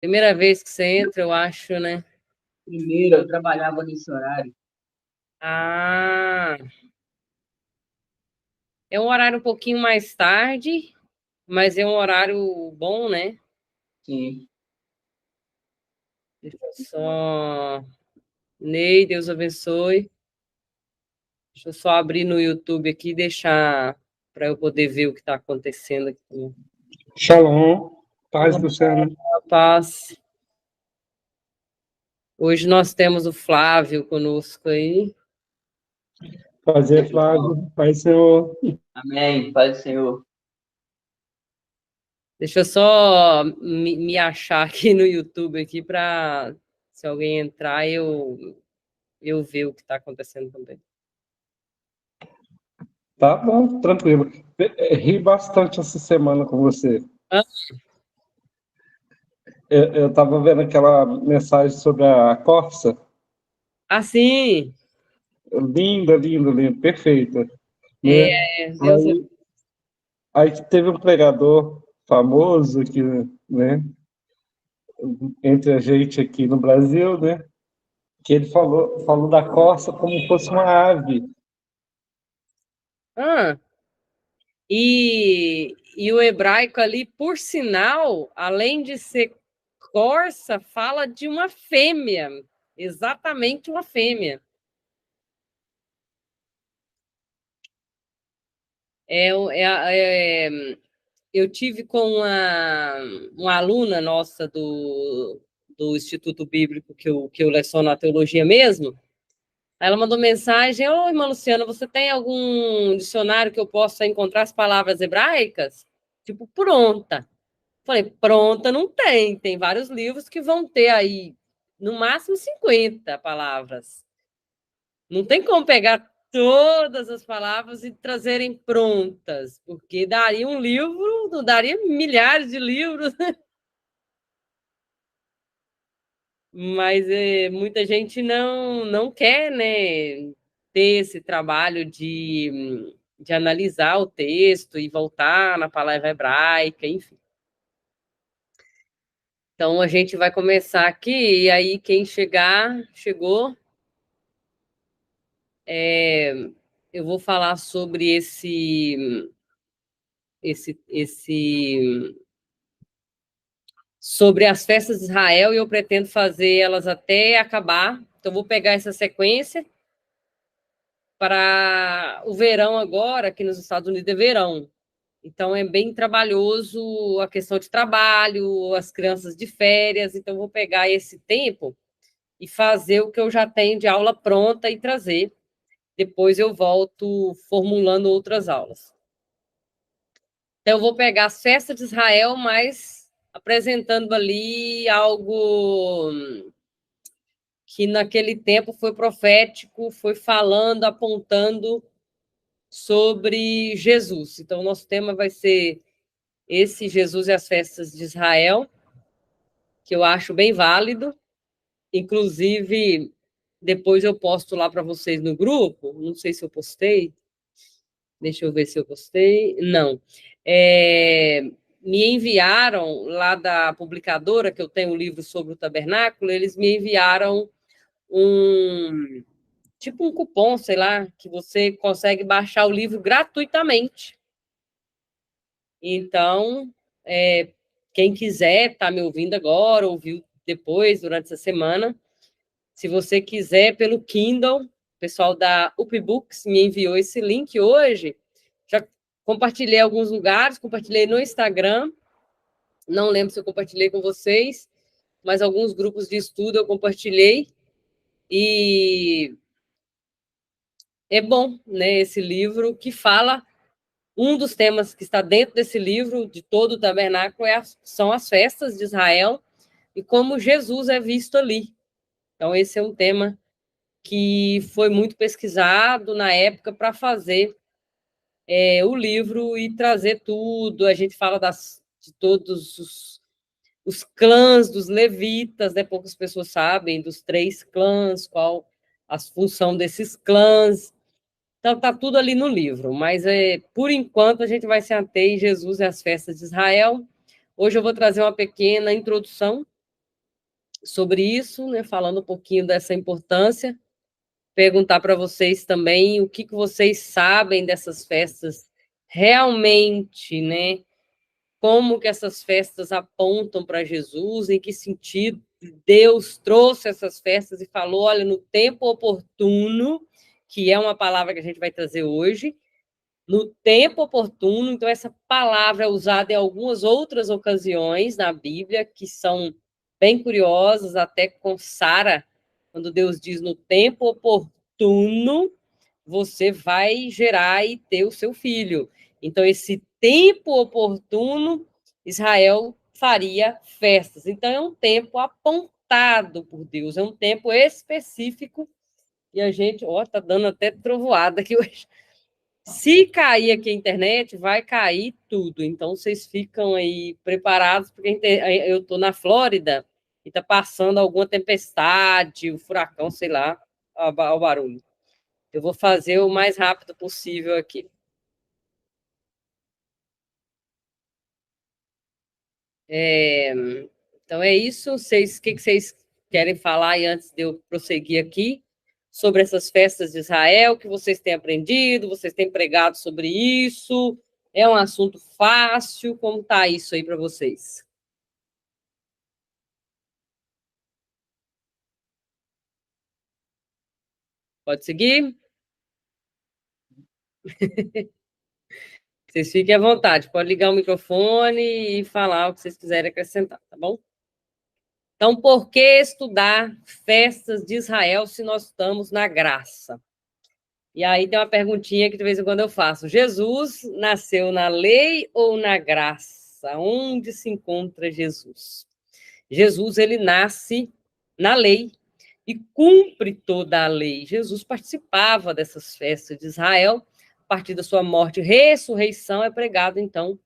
Primeira vez que você entra, eu acho, né? Primeiro, eu trabalhava nesse horário. Ah, é um horário um pouquinho mais tarde, mas é um horário bom, né? Sim. Deixa eu só. Ney, Deus abençoe. Deixa eu só abrir no YouTube aqui e deixar para eu poder ver o que está acontecendo aqui. Shalom, paz do Senhor. Paz. Hoje nós temos o Flávio conosco aí. Prazer, Flávio. Paz, Senhor. Amém. Paz do Senhor. Deixa eu só me achar aqui no YouTube aqui para se alguém entrar eu ver o que está acontecendo também. Tá bom, tranquilo. Ri bastante essa semana com você. Ah, Eu estava vendo aquela mensagem sobre a Corsa. sim. Linda, linda, linda, perfeita. Né? Deus. Aí teve um pregador famoso aqui, né, entre a gente aqui no Brasil, né, que ele falou da Corsa como fosse uma ave. Ah, e o hebraico ali, por sinal, além de ser corça, fala de uma fêmea, exatamente uma fêmea. Eu tive com uma aluna nossa do Instituto Bíblico que eu leciono a teologia mesmo. Aí ela mandou mensagem: Ô, irmã Luciana, você tem algum dicionário que eu possa encontrar as palavras hebraicas? Tipo, pronta. Falei, pronta não tem. Tem vários livros que vão ter aí, no máximo, 50 palavras. Não tem como pegar todas as palavras e trazerem prontas, porque daria um livro, não daria milhares de livros. Mas muita gente não quer, né, ter esse trabalho de analisar o texto e voltar na palavra hebraica, enfim. Então a gente vai começar aqui, e aí quem chegar, chegou. Eu vou falar sobre esse sobre as festas de Israel e eu pretendo fazer elas até acabar. Então vou pegar essa sequência para o verão agora, aqui nos Estados Unidos é verão. Então é bem trabalhoso a questão de trabalho, as crianças de férias, então vou pegar esse tempo e fazer o que eu já tenho de aula pronta e trazer. Depois eu volto formulando outras aulas. Então, eu vou pegar as festas de Israel, mas apresentando ali algo que naquele tempo foi profético, foi falando, apontando sobre Jesus. Então, o nosso tema vai ser esse Jesus e as festas de Israel, que eu acho bem válido. Inclusive, depois eu posto lá para vocês no grupo, não sei se eu postei, deixa eu ver se eu postei. Não. Me enviaram lá da publicadora, que eu tenho um livro sobre o tabernáculo, eles me enviaram um tipo um cupom, sei lá, que você consegue baixar o livro gratuitamente. Então, quem quiser, está me ouvindo agora, ouviu depois, durante essa semana, se você quiser, pelo Kindle, o pessoal da UpBooks me enviou esse link hoje. Já compartilhei em alguns lugares, compartilhei no Instagram. Não lembro se eu compartilhei com vocês, mas alguns grupos de estudo eu compartilhei. E é bom, né, esse livro que fala. Um dos temas que está dentro desse livro, de todo o tabernáculo, são as festas de Israel e como Jesus é visto ali. Então, esse é um tema que foi muito pesquisado na época para fazer o livro e trazer tudo. A gente fala de todos os clãs dos levitas, né? Poucas pessoas sabem dos 3 clãs, qual a função desses clãs. Então, está tudo ali no livro, mas por enquanto a gente vai se ater em Jesus e as festas de Israel. Hoje eu vou trazer uma pequena introdução sobre isso, né, falando um pouquinho dessa importância, perguntar para vocês também o que vocês sabem dessas festas realmente, né? Como que essas festas apontam para Jesus, em que sentido Deus trouxe essas festas e falou, olha, no tempo oportuno, que é uma palavra que a gente vai trazer hoje, no tempo oportuno, então essa palavra é usada em algumas outras ocasiões na Bíblia, que são bem curiosas, até com Sara, quando Deus diz no tempo oportuno, você vai gerar e ter o seu filho. Então, esse tempo oportuno, Israel faria festas. Então, é um tempo apontado por Deus, é um tempo específico, e a gente, ó, tá dando até trovoada aqui hoje. Se cair aqui a internet, vai cair tudo. Então, vocês ficam aí preparados, porque eu estou na Flórida e está passando alguma tempestade, um furacão, sei lá, o barulho. Eu vou fazer o mais rápido possível aqui. Então, é isso. O que vocês querem falar aí antes de eu prosseguir aqui? Sobre essas festas de Israel, que vocês têm aprendido, vocês têm pregado sobre isso? É um assunto fácil? Como está isso aí para vocês? Pode seguir? Vocês fiquem à vontade, pode ligar o microfone e falar o que vocês quiserem acrescentar, tá bom? Então, por que estudar festas de Israel se nós estamos na graça? E aí tem uma perguntinha que de vez em quando eu faço. Jesus nasceu na lei ou na graça? Onde se encontra Jesus? Jesus, ele nasce na lei e cumpre toda a lei. Jesus participava dessas festas de Israel. A partir da sua morte e ressurreição é pregado, então,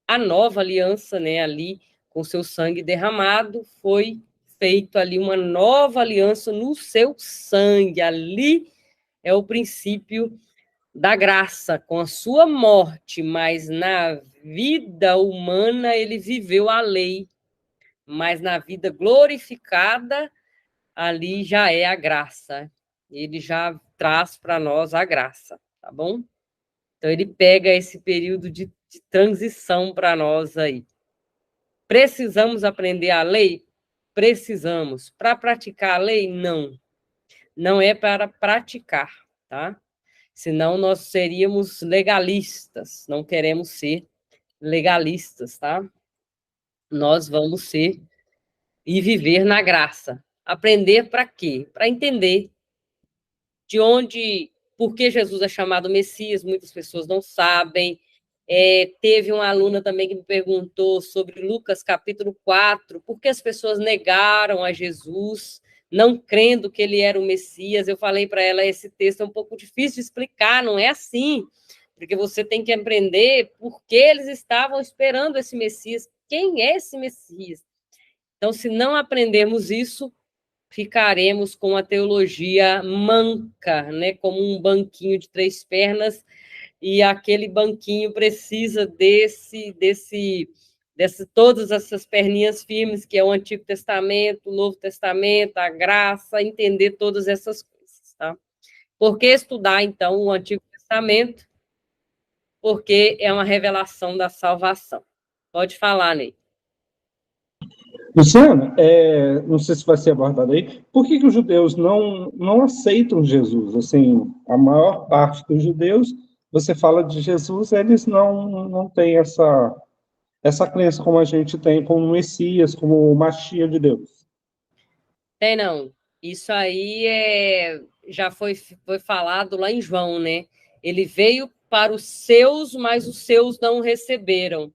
a nova aliança, né, ali, com seu sangue derramado, foi feito ali uma nova aliança no seu sangue. Ali é o princípio da graça, com a sua morte, mas na vida humana ele viveu a lei, mas na vida glorificada, ali já é a graça. Ele já traz para nós a graça, tá bom? Então ele pega esse período de transição para nós aí. Precisamos aprender a lei? Precisamos. Para praticar a lei? Não. Não é para praticar, tá? Senão nós seríamos legalistas. Não queremos ser legalistas, tá? Nós vamos ser e viver na graça. Aprender para quê? Para entender de onde, por que Jesus é chamado Messias, muitas pessoas não sabem. Teve uma aluna também que me perguntou sobre Lucas capítulo 4, por que as pessoas negaram a Jesus, não crendo que ele era o Messias. Eu falei para ela, esse texto é um pouco difícil de explicar, não é assim, porque você tem que aprender por que eles estavam esperando esse Messias, quem é esse Messias. Então, se não aprendermos isso, ficaremos com a teologia manca, né? Como um banquinho de 3 pernas, e aquele banquinho precisa todas essas perninhas firmes, que é o Antigo Testamento, o Novo Testamento, a graça, entender todas essas coisas, tá? Por que estudar, então, o Antigo Testamento? Porque é uma revelação da salvação. Pode falar, Ney. Luciana, não sei se vai ser abordado aí, por que os judeus não aceitam Jesus? Assim, a maior parte dos judeus, você fala de Jesus, eles não têm essa crença como a gente tem, como o Messias, como o Machia de Deus. Tem não. Isso aí já foi falado lá em João, né? Ele veio para os seus, mas os seus não receberam.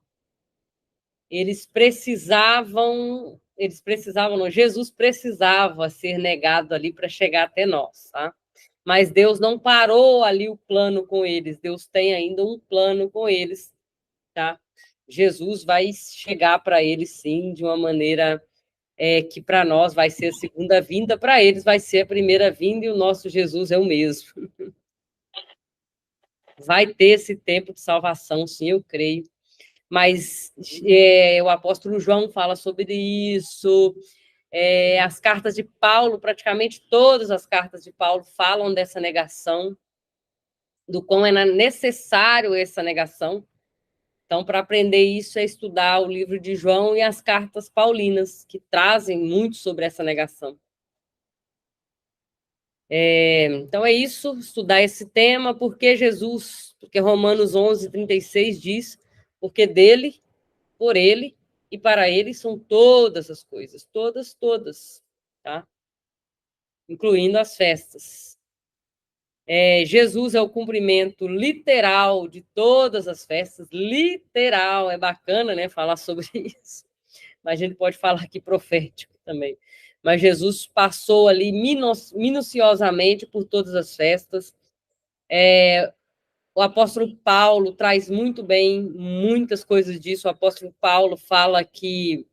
Eles precisavam, não, Jesus precisava ser negado ali para chegar até nós, tá? Mas Deus não parou ali o plano com eles, Deus tem ainda um plano com eles, tá? Jesus vai chegar para eles, sim, de uma maneira que para nós vai ser a segunda vinda, para eles vai ser a primeira vinda, e o nosso Jesus é o mesmo. Vai ter esse tempo de salvação, sim, eu creio. Mas o apóstolo João fala sobre isso, As cartas de Paulo, praticamente todas as cartas de Paulo falam dessa negação, do quão é necessário essa negação. Então, para aprender isso, é estudar o livro de João e as cartas paulinas, que trazem muito sobre essa negação. Então, é isso, estudar esse tema, porque Jesus, porque Romanos 11:36 diz, porque dele, por ele e para ele são todas as coisas, todas, todas, tá? Incluindo as festas. Jesus é o cumprimento literal de todas as festas, literal, é bacana, né, falar sobre isso, mas a gente pode falar aqui profético também. Mas Jesus passou ali minuciosamente por todas as festas. O apóstolo Paulo traz muito bem muitas coisas disso. O apóstolo Paulo fala que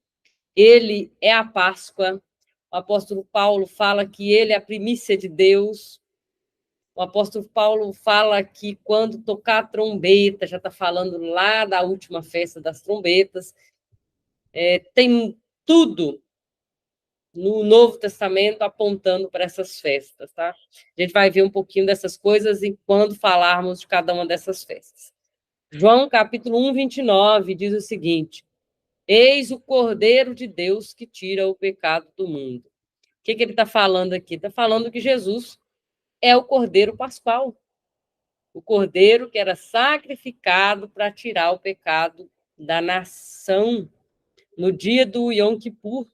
ele é a Páscoa. O apóstolo Paulo fala que ele é a primícia de Deus. O apóstolo Paulo fala que quando tocar a trombeta, já está falando lá da última festa das trombetas, tem tudo no Novo Testamento apontando para essas festas, tá? A gente vai ver um pouquinho dessas coisas quando falarmos de cada uma dessas festas. João, capítulo 1:29, diz o seguinte: eis o Cordeiro de Deus que tira o pecado do mundo. O que ele está falando aqui? Está falando que Jesus é o Cordeiro Pascual, o Cordeiro que era sacrificado para tirar o pecado da nação no dia do Yom Kippur.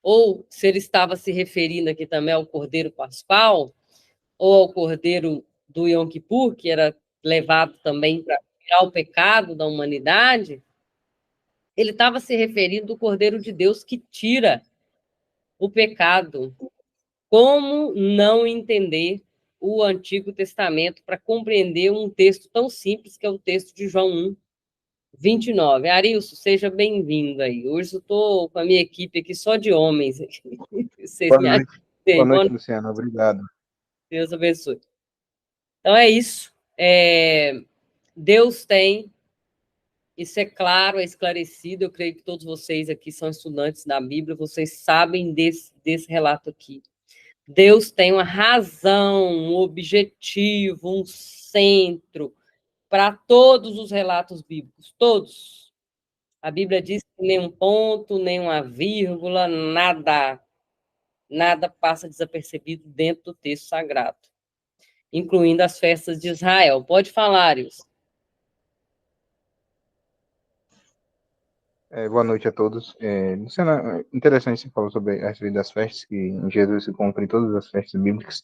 Ou se ele estava se referindo aqui também ao Cordeiro Pascual, ou ao Cordeiro do Yom Kippur, que era levado também para tirar o pecado da humanidade, ele estava se referindo ao Cordeiro de Deus que tira o pecado. Como não entender o Antigo Testamento para compreender um texto tão simples que é o texto de João 1:29? Arilson, seja bem-vindo aí. Hoje eu estou com a minha equipe aqui só de homens. Vocês Boa me noite. ajudem. Boa noite, Luciano. Obrigado. Deus abençoe. Então é isso. Deus tem, isso é claro, é esclarecido. Eu creio que todos vocês aqui são estudantes da Bíblia, vocês sabem desse relato aqui. Deus tem uma razão, um objetivo, um centro para todos os relatos bíblicos, todos. A Bíblia diz que nem um ponto, nem uma vírgula, nada passa desapercebido dentro do texto sagrado, incluindo as festas de Israel. Pode falar, Arius. Boa noite a todos. Luciano, interessante você falar sobre a respeito das festas, que em Jesus se cumpre todas as festas bíblicas.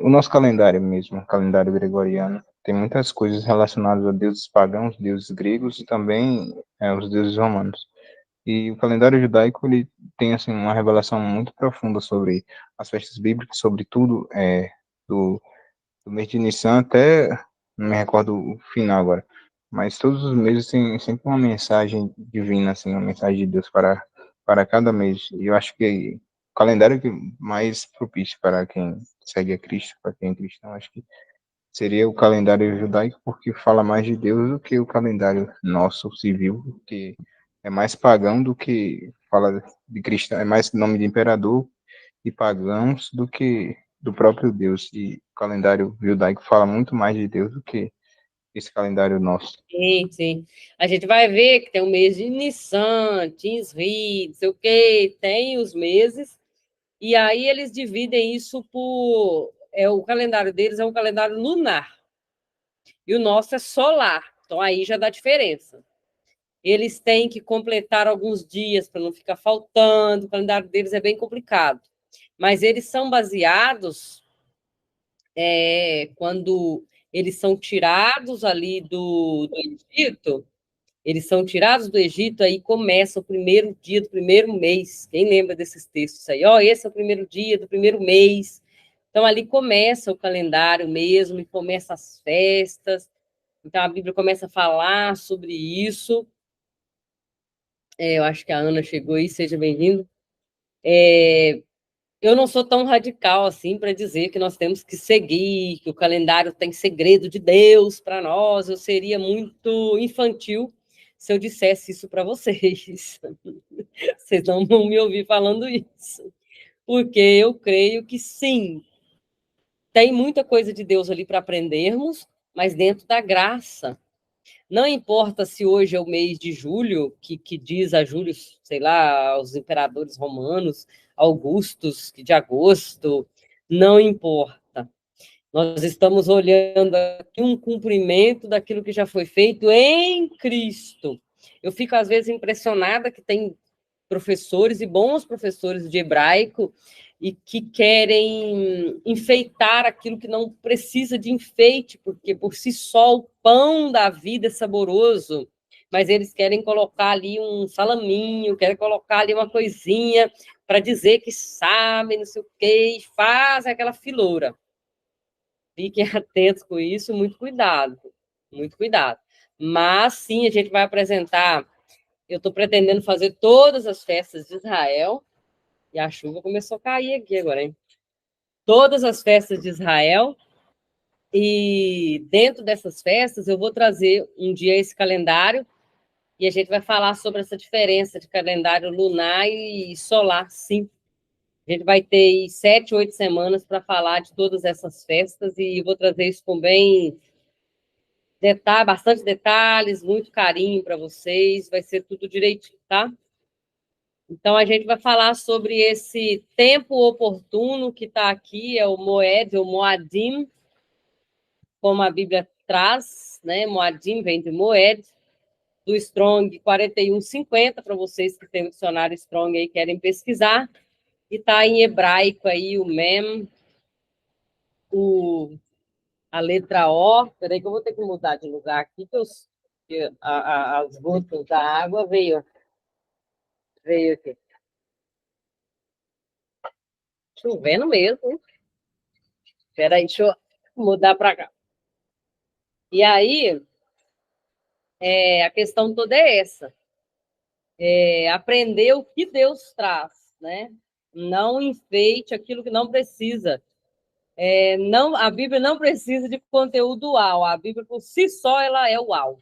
O nosso calendário mesmo, o calendário gregoriano, tem muitas coisas relacionadas a deuses pagãos, deuses gregos e também os deuses romanos. E o calendário judaico, ele tem assim, uma revelação muito profunda sobre as festas bíblicas, sobre tudo, do mês de Nissan até, não me recordo o final agora, mas todos os meses tem sempre uma mensagem divina, assim, uma mensagem de Deus para cada mês. E eu acho que o calendário que mais propício para quem segue a Cristo, para quem é cristão, acho que seria o calendário judaico, porque fala mais de Deus do que o calendário nosso civil, que é mais pagão do que fala de cristão, é mais nome de imperador e pagãos do que do próprio Deus. E o calendário judaico fala muito mais de Deus do que esse calendário nosso. Sim, sim. A gente vai ver que tem o mês de Nissan, Tisri, não sei o quê, tem os meses, e aí eles dividem isso por... o calendário deles é um calendário lunar, e o nosso é solar, então aí já dá diferença. Eles têm que completar alguns dias para não ficar faltando, o calendário deles é bem complicado. Mas eles são baseados quando eles são tirados ali do Egito, eles são tirados do Egito, aí começa o primeiro dia do primeiro mês. Quem lembra desses textos aí? Esse é o primeiro dia do primeiro mês. Então, ali começa o calendário mesmo, e começa as festas. Então, a Bíblia começa a falar sobre isso. Eu acho que a Ana chegou aí, seja bem-vindo. Eu não sou tão radical assim para dizer que nós temos que seguir, que o calendário tem segredo de Deus para nós. Eu seria muito infantil se eu dissesse isso para vocês. Vocês não vão me ouvir falando isso. Porque eu creio que sim, tem muita coisa de Deus ali para aprendermos, mas dentro da graça. Não importa se hoje é o mês de julho, que diz a Júlio, sei lá, aos imperadores romanos, Augustos, de agosto, não importa. Nós estamos olhando aqui um cumprimento daquilo que já foi feito em Cristo. Eu fico, às vezes, impressionada que tem professores e bons professores de hebraico e que querem enfeitar aquilo que não precisa de enfeite, porque por si só o pão da vida é saboroso, mas eles querem colocar ali um salaminho, querem colocar ali uma coisinha para dizer que sabem, não sei o quê, e fazem aquela filoura. Fiquem atentos com isso, muito cuidado, muito cuidado. Mas sim, a gente vai apresentar. Eu estou pretendendo fazer todas as festas de Israel. E a chuva começou a cair aqui agora, hein? Todas as festas de Israel. E dentro dessas festas, eu vou trazer um dia esse calendário. E a gente vai falar sobre essa diferença de calendário lunar e solar, sim. A gente vai ter 7, 8 semanas para falar de todas essas festas. E eu vou trazer isso com bastante detalhes, muito carinho para vocês. Vai ser tudo direitinho, tá? Então, a gente vai falar sobre esse tempo oportuno que está aqui, é o Moed, ou Moadim, como a Bíblia traz, né? Moadim vem de Moed, do Strong 4150, para vocês que têm o dicionário Strong aí querem pesquisar, e está em hebraico aí o Mem, a letra O. Espera aí que eu vou ter que mudar de lugar aqui, porque as gotas da água veio aqui. Chovendo mesmo. Espera aí, deixa eu mudar para cá. E aí, a questão toda é essa. Aprender o que Deus traz, né? Não enfeite aquilo que não precisa. Não, a Bíblia não precisa de conteúdo uau. A Bíblia, por si só, ela é uau.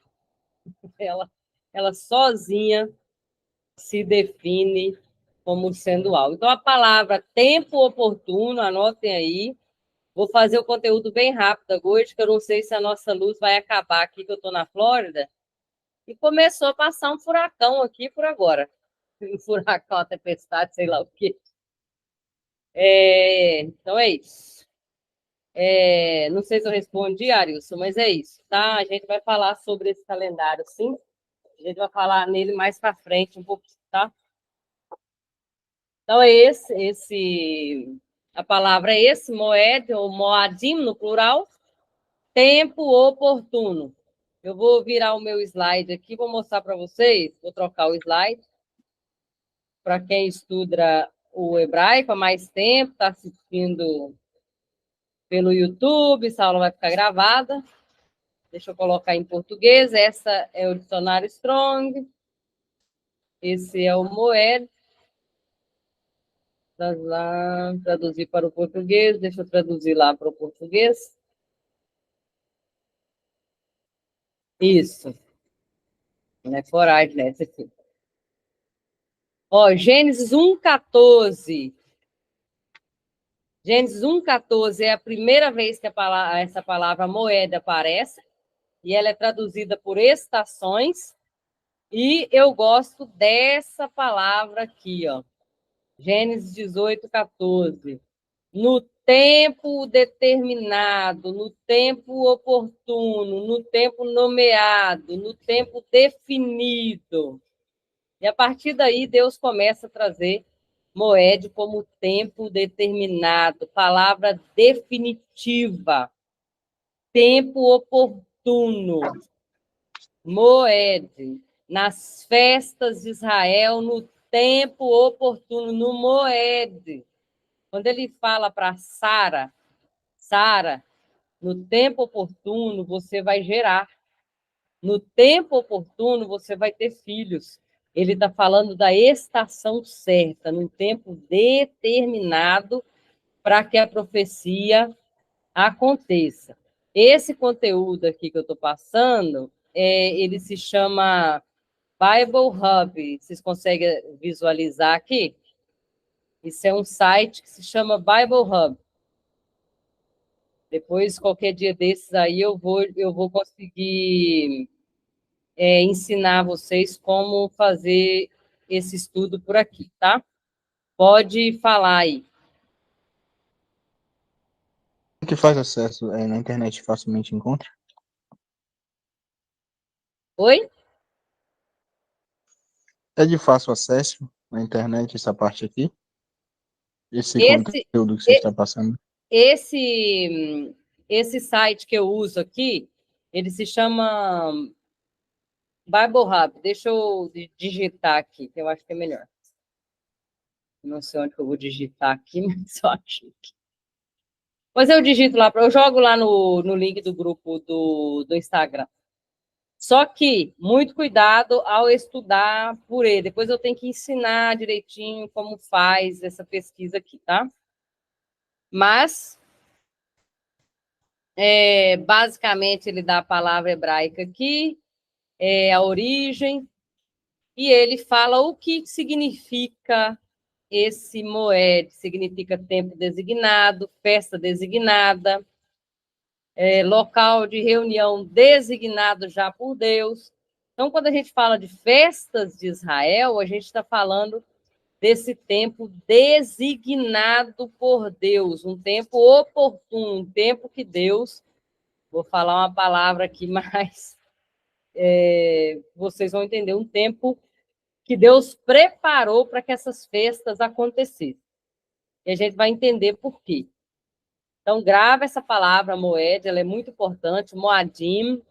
Ela sozinha se define como sendo uau. Então, a palavra tempo oportuno, anotem aí. Vou fazer o conteúdo bem rápido hoje, que eu não sei se a nossa luz vai acabar aqui, que eu estou na Flórida. E começou a passar um furacão aqui por agora. Um furacão, a tempestade, sei lá o quê. Então é isso. Não sei se eu respondi, Arilson, mas é isso, tá? A gente vai falar sobre esse calendário, sim. A gente vai falar nele mais para frente um pouco, tá? Então é a palavra é esse, moed, ou moadim no plural, tempo oportuno. Eu vou virar o meu slide aqui, vou mostrar para vocês, vou trocar o slide. Para quem estuda o hebraico há mais tempo, está assistindo pelo YouTube, essa aula vai ficar gravada. Deixa eu colocar em português. Essa é o dicionário Strong. Esse é o Moed. Traduzir para o português. Deixa eu traduzir lá para o português. Isso. Não é coragem, né? Esse aqui. Ó, Gênesis 1,14. Gênesis 1,14 é a primeira vez que essa palavra moeda aparece, e ela é traduzida por estações, e eu gosto dessa palavra aqui, ó. Gênesis 18,14. No tempo determinado, no tempo oportuno, no tempo nomeado, no tempo definido. E a partir daí, Deus começa a trazer moed como tempo determinado, palavra definitiva, tempo oportuno, moed, nas festas de Israel, no tempo oportuno, no moed. Quando ele fala para Sara, no tempo oportuno você vai gerar, no tempo oportuno você vai ter filhos. Ele está falando da estação certa, num tempo determinado para que a profecia aconteça. Esse conteúdo aqui que eu estou passando, ele se chama Bible Hub. Vocês conseguem visualizar aqui? Isso é um site que se chama Bible Hub. Depois, qualquer dia desses aí, eu vou conseguir ensinar vocês como fazer esse estudo por aqui, tá? Pode falar aí. Que faz acesso na internet facilmente encontra? Oi? É de fácil acesso na internet essa parte aqui? Esse Esse, conteúdo que você está passando? esse site que eu uso aqui, ele se chama Bible Hub. Deixa eu digitar aqui, que eu acho que é melhor. Não sei onde que eu vou digitar aqui, mas eu acho que... Pois eu digito lá, eu jogo lá no link do grupo do Instagram. Só que, muito cuidado ao estudar por ele. Depois eu tenho que ensinar direitinho como faz essa pesquisa aqui, tá? Mas, basicamente, ele dá a palavra hebraica aqui, a origem, e ele fala o que significa esse moed, significa tempo designado, festa designada, local de reunião designado já por Deus. Então, quando a gente fala de festas de Israel, a gente está falando desse tempo designado por Deus, um tempo oportuno, um tempo que Deus, vou falar uma palavra aqui, mas vocês vão entender, um tempo que Deus preparou para que essas festas acontecessem. E a gente vai entender por quê. Então, grava essa palavra, moed, ela é muito importante, moadim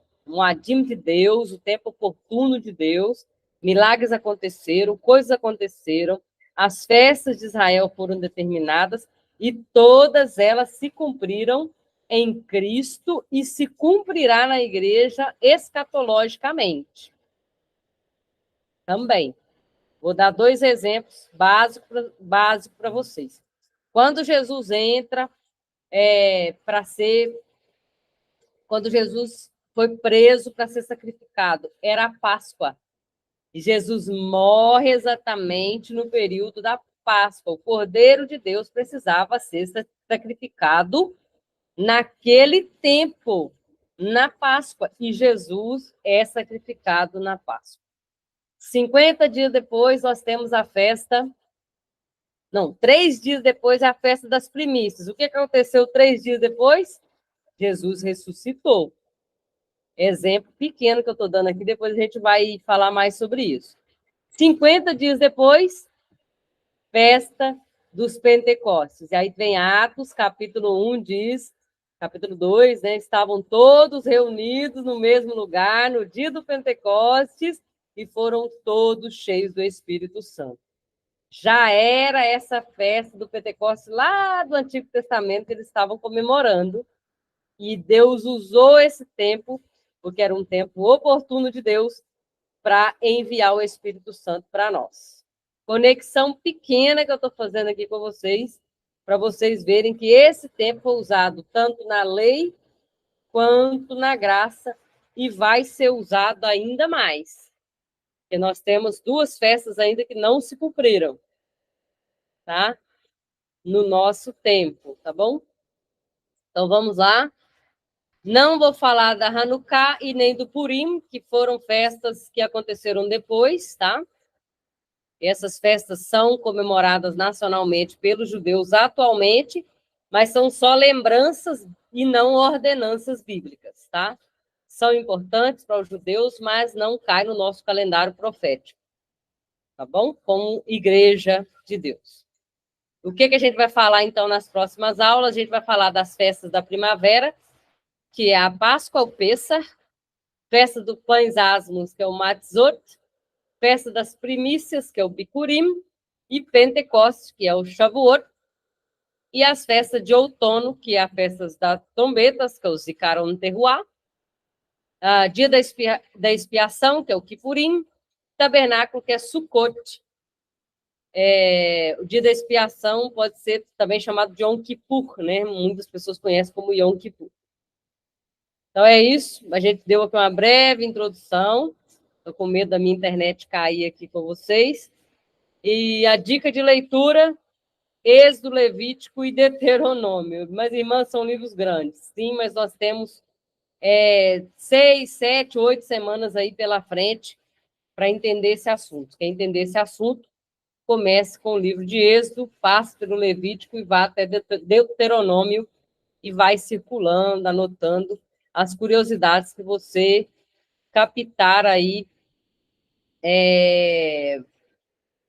de Deus, o tempo oportuno de Deus, milagres aconteceram, coisas aconteceram, as festas de Israel foram determinadas e todas elas se cumpriram em Cristo e se cumprirá na igreja escatologicamente. Também. Vou dar 2 exemplos básicos para vocês. Quando Jesus entra quando Jesus foi preso para ser sacrificado, era a Páscoa. E Jesus morre exatamente no período da Páscoa. O Cordeiro de Deus precisava ser sacrificado naquele tempo, na Páscoa. E Jesus é sacrificado na Páscoa. 50 dias depois, nós temos a festa... Não, 3 dias depois é a festa das primícias. O que aconteceu 3 dias depois? Jesus ressuscitou. Exemplo pequeno que eu estou dando aqui, depois a gente vai falar mais sobre isso. 50 dias depois, festa dos Pentecostes. E aí vem Atos, capítulo 1, diz, capítulo 2, né? Estavam todos reunidos no mesmo lugar no dia do Pentecostes e foram todos cheios do Espírito Santo. Já era essa festa do Pentecostes lá do Antigo Testamento que eles estavam comemorando. E Deus usou esse tempo, porque era um tempo oportuno de Deus, para enviar o Espírito Santo para nós. Conexão pequena que eu estou fazendo aqui com vocês, para vocês verem que esse tempo foi usado tanto na lei quanto na graça e vai ser usado ainda mais. Porque nós temos 2 festas ainda que não se cumpriram, tá? No nosso tempo, tá bom? Então, vamos lá. Não vou falar da Hanukkah e nem do Purim, que foram festas que aconteceram depois, tá? Essas festas são comemoradas nacionalmente pelos judeus atualmente, mas são só lembranças e não ordenanças bíblicas, tá? São importantes para os judeus, mas não cai no nosso calendário profético, tá bom? Como igreja de Deus. O que a gente vai falar, então, nas próximas aulas? A gente vai falar das festas da primavera, que é a Páscoa, o Pêssar, festa dos pães asmos, que é o Matzot, festa das primícias, que é o Bicurim, e Pentecostes, que é o Shavuot, e as festas de outono, que é a festa das trombetas, que é o Zikaron Teruah, dia da expiação, que é o Kippurim, tabernáculo, que é Sukkot. O dia da expiação pode ser também chamado de Yom Kippur, né? Muitas pessoas conhecem como Yom Kippur. Então é isso, a gente deu aqui uma breve introdução. Estou com medo da minha internet cair aqui com vocês. E a dica de leitura, Êxodo, Levítico e Deuteronômio. Mas, irmãs, são livros grandes. Sim, mas nós temos 6, 7, 8 semanas aí pela frente para entender esse assunto. Quem entender esse assunto, comece com o livro de Êxodo, passe pelo Levítico e vá até Deuteronômio e vai circulando, anotando as curiosidades que você captar aí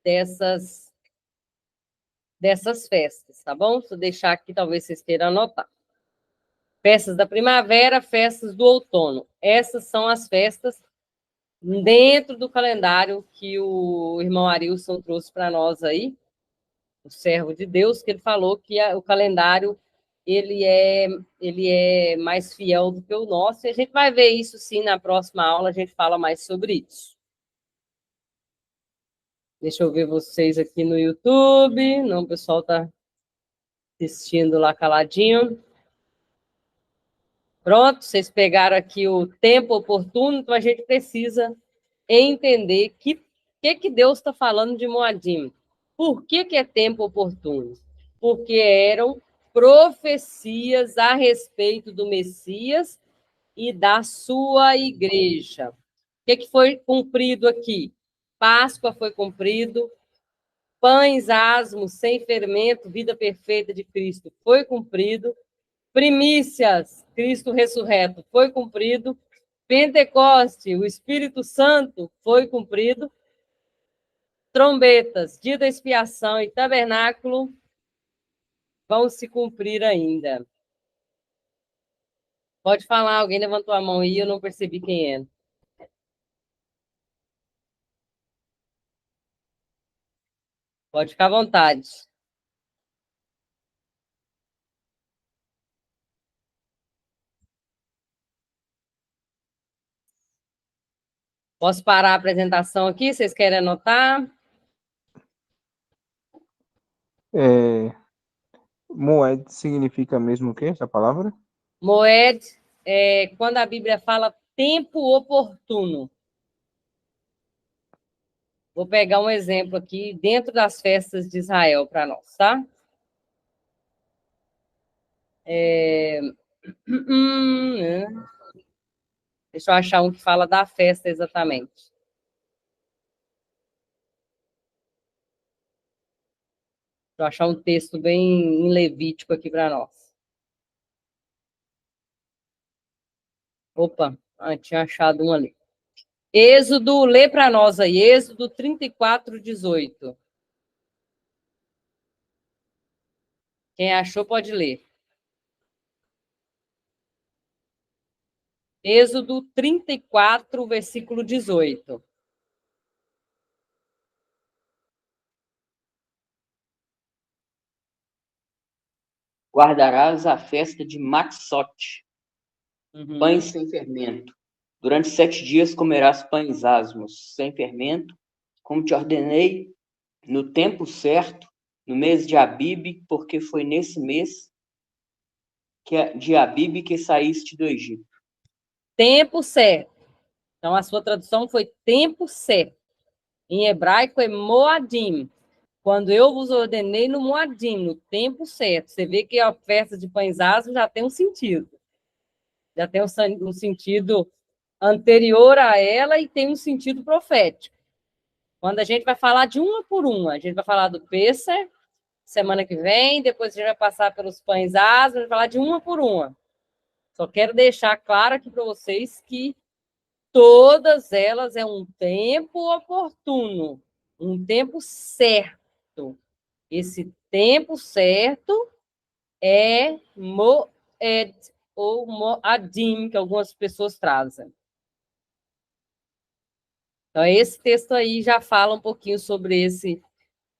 dessas festas, tá bom? Vou deixar aqui, talvez vocês queiram anotar. Festas da primavera, festas do outono. Essas são as festas dentro do calendário que o irmão Arilson trouxe para nós aí, o servo de Deus, que ele falou que o calendário ele é mais fiel do que o nosso, e a gente vai ver isso sim na próxima aula, a gente fala mais sobre isso. Deixa eu ver vocês aqui no YouTube. Não, o pessoal está assistindo lá caladinho. Pronto, vocês pegaram aqui o tempo oportuno, então a gente precisa entender que Deus está falando de Moadim. Por que é tempo oportuno? Porque eram profecias a respeito do Messias e da sua igreja. O que foi cumprido aqui? Páscoa foi cumprido, pães asmos, sem fermento, vida perfeita de Cristo foi cumprido, primícias, Cristo ressurreto foi cumprido, Pentecoste, o Espírito Santo foi cumprido, trombetas, dia da expiação e tabernáculo vão se cumprir ainda. Pode falar, alguém levantou a mão aí, eu não percebi quem é. Pode ficar à vontade. Posso parar a apresentação aqui? Vocês querem anotar? Moed significa mesmo o quê, essa palavra? Moed é quando a Bíblia fala tempo oportuno. Vou pegar um exemplo aqui dentro das festas de Israel para nós, tá? Deixa eu achar um que fala da festa exatamente. Deixa eu achar um texto bem em Levítico aqui para nós. Opa, tinha achado um ali. Êxodo, lê para nós aí, Êxodo 34, 18. Quem achou pode ler. Êxodo 34, versículo 18. Guardarás a festa de Matzot, pães sem fermento. Durante 7 dias comerás pães asmos, sem fermento, como te ordenei, no tempo certo, no mês de Abibe, porque foi nesse mês de Abibe que saíste do Egito. Tempo certo. Então, a sua tradução foi tempo certo. Em hebraico é Moadim. Quando eu vos ordenei no Moadim, no tempo certo. Você vê que a festa de pães asmos já tem um sentido. Já tem um sentido anterior a ela e tem um sentido profético. Quando a gente vai falar de uma por uma, a gente vai falar do Pêssar, semana que vem, depois a gente vai passar pelos pães asmos, a gente vai falar de uma por uma. Só quero deixar claro aqui para vocês que todas elas é um tempo oportuno, um tempo certo. Esse tempo certo é Moed ou Moadim, que algumas pessoas trazem. Então, esse texto aí já fala um pouquinho sobre esse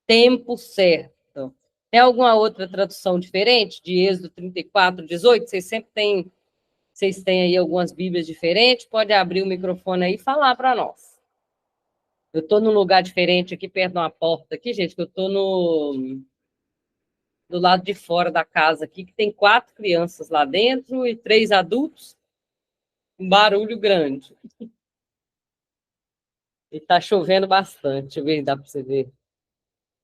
tempo certo. Tem alguma outra tradução diferente de Êxodo 34, 18? Vocês têm aí algumas Bíblias diferentes? Pode abrir o microfone aí e falar para nós. Eu estou num lugar diferente aqui, perto de uma porta aqui, gente, que eu estou do lado de fora da casa aqui, que tem 4 crianças lá dentro e 3 adultos. Um barulho grande. E tá chovendo bastante. Deixa eu ver, dá para você ver.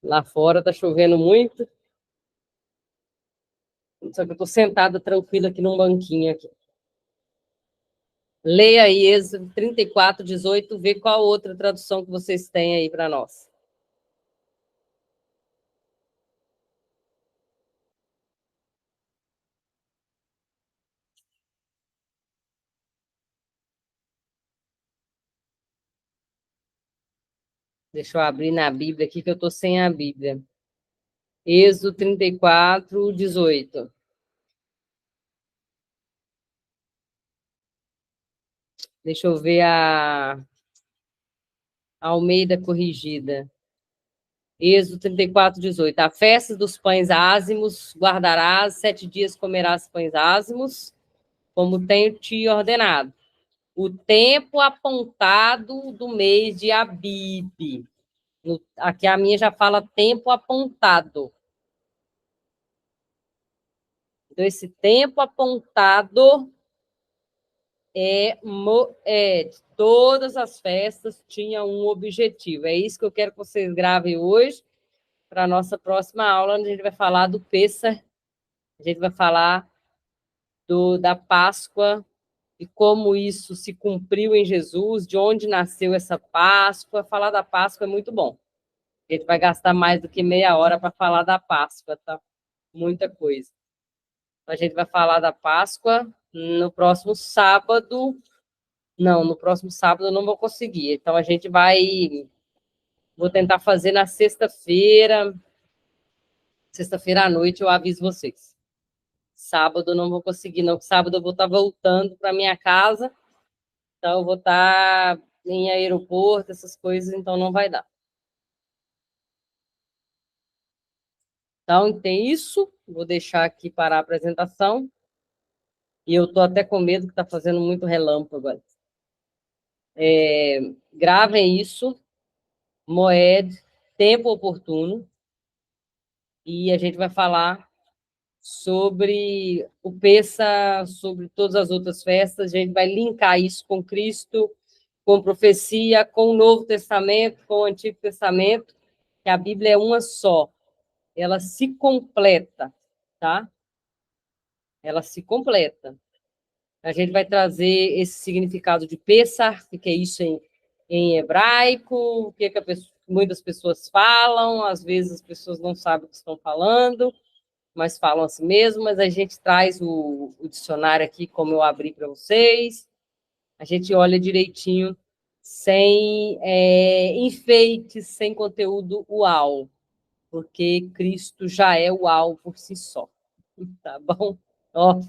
Lá fora tá chovendo muito. Só que eu tô sentada tranquila aqui num banquinho aqui. Leia aí Êxodo 34, 18, vê qual outra tradução que vocês têm aí para nós. Deixa eu abrir na Bíblia aqui, que eu estou sem a Bíblia. Êxodo 34, 18. Deixa eu ver a Almeida corrigida. Êxodo 34, 18. A festa dos pães ázimos guardarás, 7 dias comerás pães ázimos, como tenho te ordenado. O tempo apontado do mês de Abibe. Aqui a minha já fala tempo apontado. Então, esse tempo apontado todas as festas tinham um objetivo. É isso que eu quero que vocês gravem hoje, para a nossa próxima aula, onde a gente vai falar do Pêssar, a gente vai falar da Páscoa e como isso se cumpriu em Jesus, de onde nasceu essa Páscoa. Falar da Páscoa é muito bom. A gente vai gastar mais do que meia hora para falar da Páscoa, tá? Muita coisa. A gente vai falar da Páscoa no próximo sábado. Não, no próximo sábado eu não vou conseguir. Então a gente vai. Vou tentar fazer na sexta-feira. Sexta-feira à noite eu aviso vocês. Sábado eu não vou conseguir, não. Sábado eu vou estar voltando para minha casa. Então eu vou estar em aeroporto, essas coisas, então não vai dar. Então tem isso. Vou deixar aqui parar a apresentação. E eu estou até com medo que está fazendo muito relâmpago agora. Gravem isso, Moed, tempo oportuno, e a gente vai falar sobre o Pêssar, sobre todas as outras festas, a gente vai linkar isso com Cristo, com profecia, com o Novo Testamento, com o Antigo Testamento, que a Bíblia é uma só, ela se completa, tá? Ela se completa. A gente vai trazer esse significado de Pêssar, o que é isso em hebraico, o que muitas pessoas falam, às vezes as pessoas não sabem o que estão falando, mas falam assim mesmo, mas a gente traz o dicionário aqui, como eu abri para vocês, a gente olha direitinho, sem enfeites, sem conteúdo uau, porque Cristo já é uau por si só, tá bom? Ó,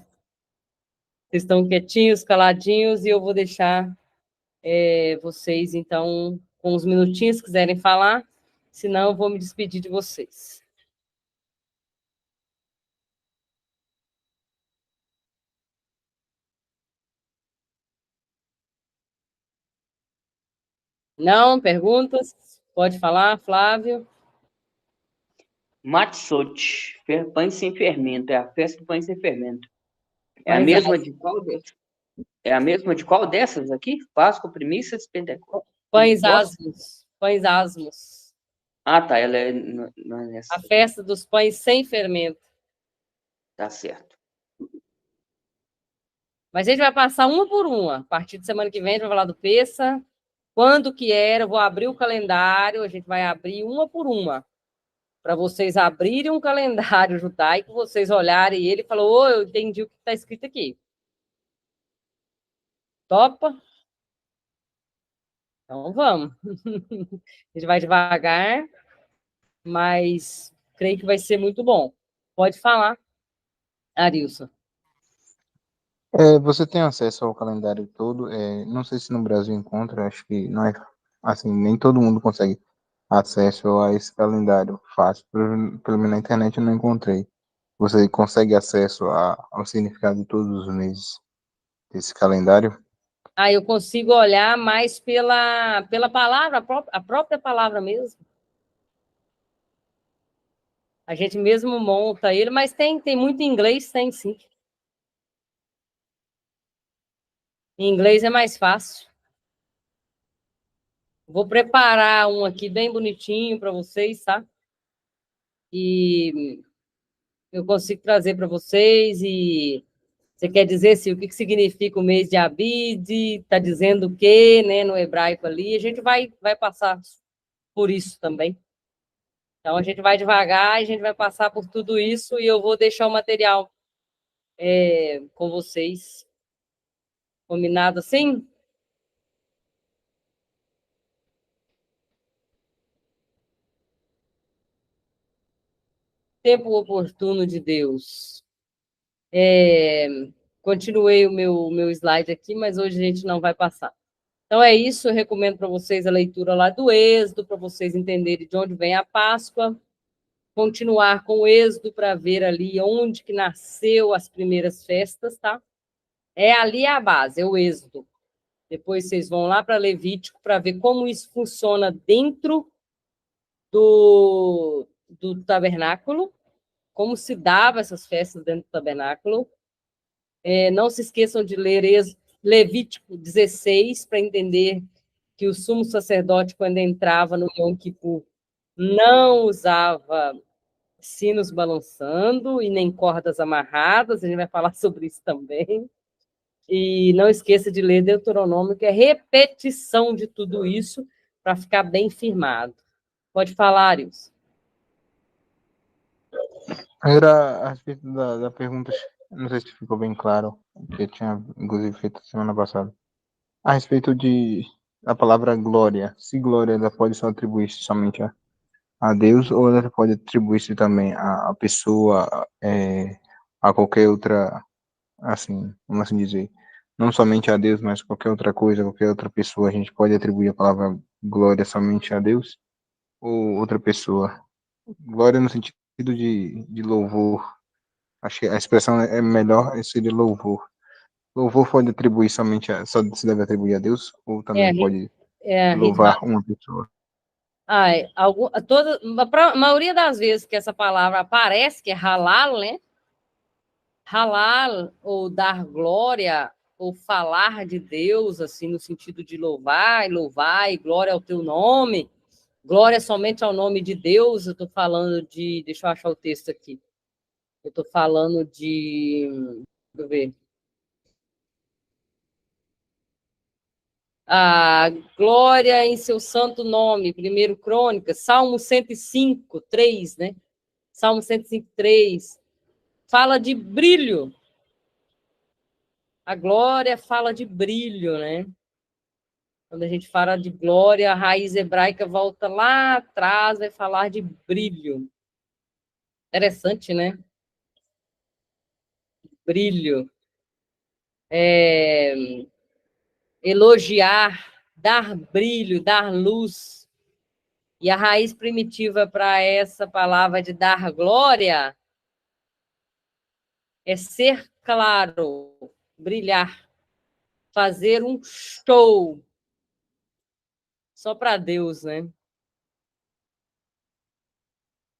vocês estão quietinhos, caladinhos, e eu vou deixar vocês, então, com uns minutinhos, se quiserem falar, senão eu vou me despedir de vocês. Não? Perguntas? Pode falar, Flávio? Matzot, pães sem fermento, é a festa do pães sem fermento. É a Pães mesma de qual dessas? É a mesma de qual dessas aqui? Páscoa, primícias, Pães Pentecostes? asmos. Pães asmos. Ah, tá, ela não é nessa. A festa dos pães sem fermento. Tá certo. Mas a gente vai passar uma por uma. A partir de semana que vem, a gente vai falar do Pêssar. Quando que era, eu vou abrir o calendário, a gente vai abrir uma por uma. Para vocês abrirem um calendário judaico, vocês olharem ele e falar, eu entendi o que está escrito aqui. Topa? Então vamos. A gente vai devagar, mas creio que vai ser muito bom. Pode falar, Arilson. Você tem acesso ao calendário todo? Não sei se no Brasil encontra, acho que não é assim, nem todo mundo consegue acesso a esse calendário fácil. Pelo menos na internet eu não encontrei. Você consegue acesso ao significado de todos os meses desse calendário? Eu consigo olhar mais pela palavra, a própria palavra mesmo. A gente mesmo monta ele, mas tem muito em inglês, tem sim. Em inglês é mais fácil. Vou preparar um aqui bem bonitinho para vocês, tá? E eu consigo trazer para vocês. E você quer dizer o que significa o mês de Abid? Está dizendo o quê, né, no hebraico ali? A gente vai passar por isso também. Então, a gente vai devagar, a gente vai passar por tudo isso e eu vou deixar o material com vocês. Combinado assim? Tempo oportuno de Deus. Continuei o meu slide aqui, mas hoje a gente não vai passar. Então é isso, eu recomendo para vocês a leitura lá do Êxodo, para vocês entenderem de onde vem a Páscoa, continuar com o Êxodo para ver ali onde que nasceu as primeiras festas, tá? É ali a base, é o Êxodo. Depois vocês vão lá para Levítico para ver como isso funciona dentro do tabernáculo, como se dava essas festas dentro do tabernáculo. Não se esqueçam de ler Levítico 16 para entender que o sumo sacerdote, quando entrava no Yom Kippur, não usava sinos balançando e nem cordas amarradas, a gente vai falar sobre isso também. E não esqueça de ler Deuteronômio, que é repetição de tudo isso para ficar bem firmado. Pode falar, Arius. Era a respeito da pergunta, não sei se ficou bem claro, que eu tinha inclusive feito semana passada, a respeito de a palavra glória. Se glória ela pode só atribuir-se somente a Deus, ou ela pode atribuir-se também a pessoa, a qualquer outra, assim, vamos assim dizer, não somente a Deus, mas qualquer outra coisa, qualquer outra pessoa, a gente pode atribuir a palavra glória somente a Deus ou outra pessoa. Glória no sentido de louvor. Acho que a expressão é melhor, seria louvor. Louvor pode atribuir somente só se deve atribuir a Deus, ou também pode louvar uma pessoa. A maioria das vezes que essa palavra aparece, que é halal, né? Halal, ou dar glória, ou falar de Deus, assim, no sentido de louvar, e glória ao teu nome, glória somente ao nome de Deus. Eu estou falando de... Deixa eu achar o texto aqui. Eu estou falando de... Deixa eu ver. A glória em seu santo nome, 1 Crônicas, Salmo 105, 3, né? Salmo 105, 3. Fala de brilho. A glória fala de brilho, né? Quando a gente fala de glória, a raiz hebraica volta lá atrás, vai falar de brilho. Interessante, né? Brilho. Elogiar, dar brilho, dar luz. E a raiz primitiva para essa palavra de dar glória é ser claro, brilhar, fazer um show. Só para Deus, né?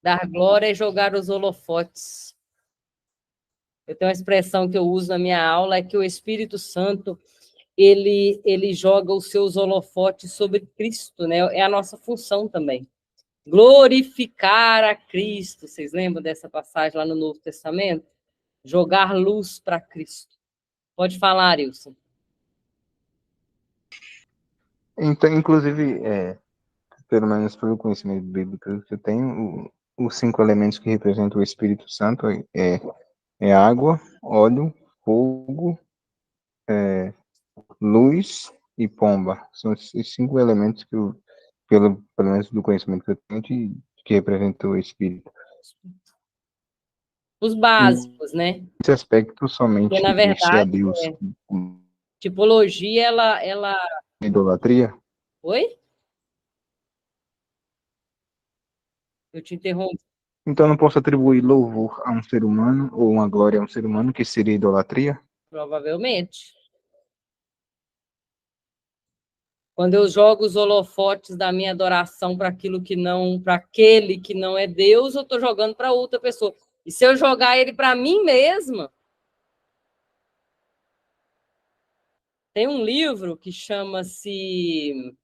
Dar glória é jogar os holofotes. Eu tenho uma expressão que eu uso na minha aula, é que o Espírito Santo, ele joga os seus holofotes sobre Cristo, né? É a nossa função também. Glorificar a Cristo. Vocês lembram dessa passagem lá no Novo Testamento? Jogar luz para Cristo. Pode falar, Wilson. Então, inclusive, pelo menos pelo conhecimento bíblico que eu tenho, os 5 elementos que representam o Espírito Santo é água, óleo, fogo, luz e pomba. São esses 5 elementos que eu, pelo menos do conhecimento que eu tenho, que representam o Espírito. Os básicos, né? Esse aspecto somente Porque, na verdade, a Deus. Tipologia, ela... Idolatria? Oi? Eu te interrompi. Então não posso atribuir louvor a um ser humano ou uma glória a um ser humano, que seria idolatria? Provavelmente. Quando eu jogo os holofotes da minha adoração para aquele que não é Deus, eu estou jogando para outra pessoa. E se eu jogar ele para mim mesma, tem um livro que chama-se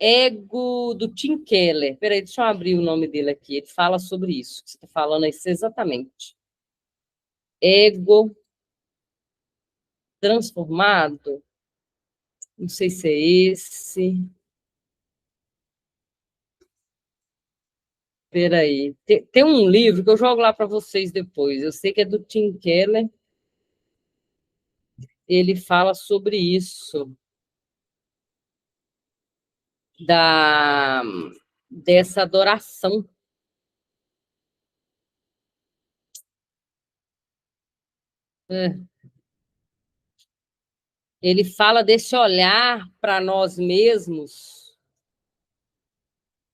Ego, do Tim Keller. Peraí, deixa eu abrir o nome dele aqui. Ele fala sobre isso, que você está falando aí, exatamente. Ego transformado. Não sei se é esse. Peraí. Tem um livro que eu jogo lá para vocês depois. Eu sei que é do Tim Keller. Ele fala sobre isso. Dessa adoração. Ele fala desse olhar para nós mesmos.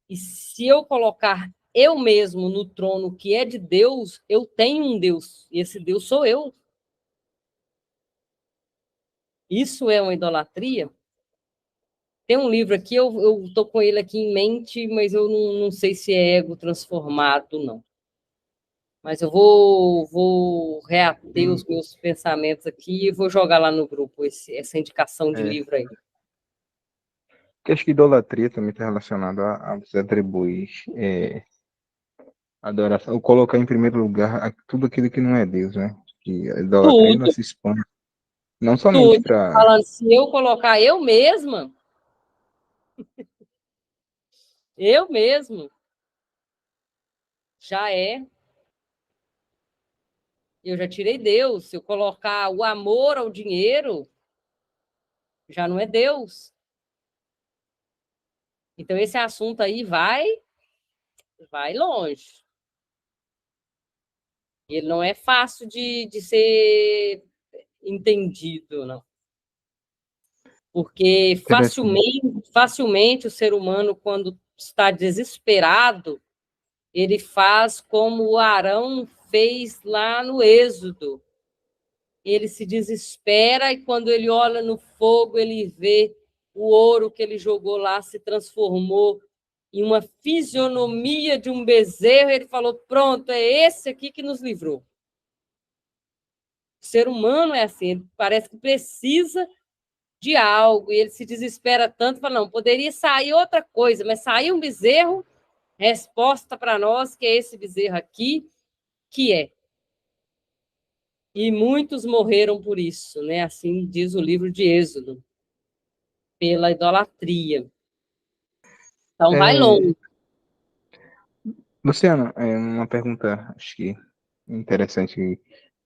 E se eu colocar eu mesmo no trono que é de Deus, eu tenho um Deus. E esse Deus sou eu. Isso é uma idolatria? Tem um livro aqui, eu estou com ele aqui em mente, mas eu não sei se é ego transformado, não. Mas eu vou reater os meus pensamentos aqui e vou jogar lá no grupo essa indicação de livro aí. Que acho que idolatria também está relacionada a você atribuir adoração, ou colocar em primeiro lugar tudo aquilo que não é Deus, né? Que a idolatria ela se expõe não somente para... Falando, se eu colocar eu mesma, eu mesmo, já é. Eu já tirei Deus. Se eu colocar o amor ao dinheiro, já não é Deus. Então, esse assunto aí vai longe. Ele não é fácil de ser entendido, não. Porque facilmente o ser humano, quando está desesperado, ele faz como o Arão fez lá no Êxodo. Ele se desespera e quando ele olha no fogo, ele vê o ouro que ele jogou lá se transformou em uma fisionomia de um bezerro. Ele falou, pronto, é esse aqui que nos livrou. O ser humano é assim, ele parece que precisa de algo, e ele se desespera tanto, fala, não, poderia sair outra coisa, mas saiu um bezerro, resposta para nós, que é esse bezerro aqui, que é. E muitos morreram por isso, né? Assim diz o livro de Êxodo, pela idolatria. Então, vai longe. Luciana, uma pergunta, acho que interessante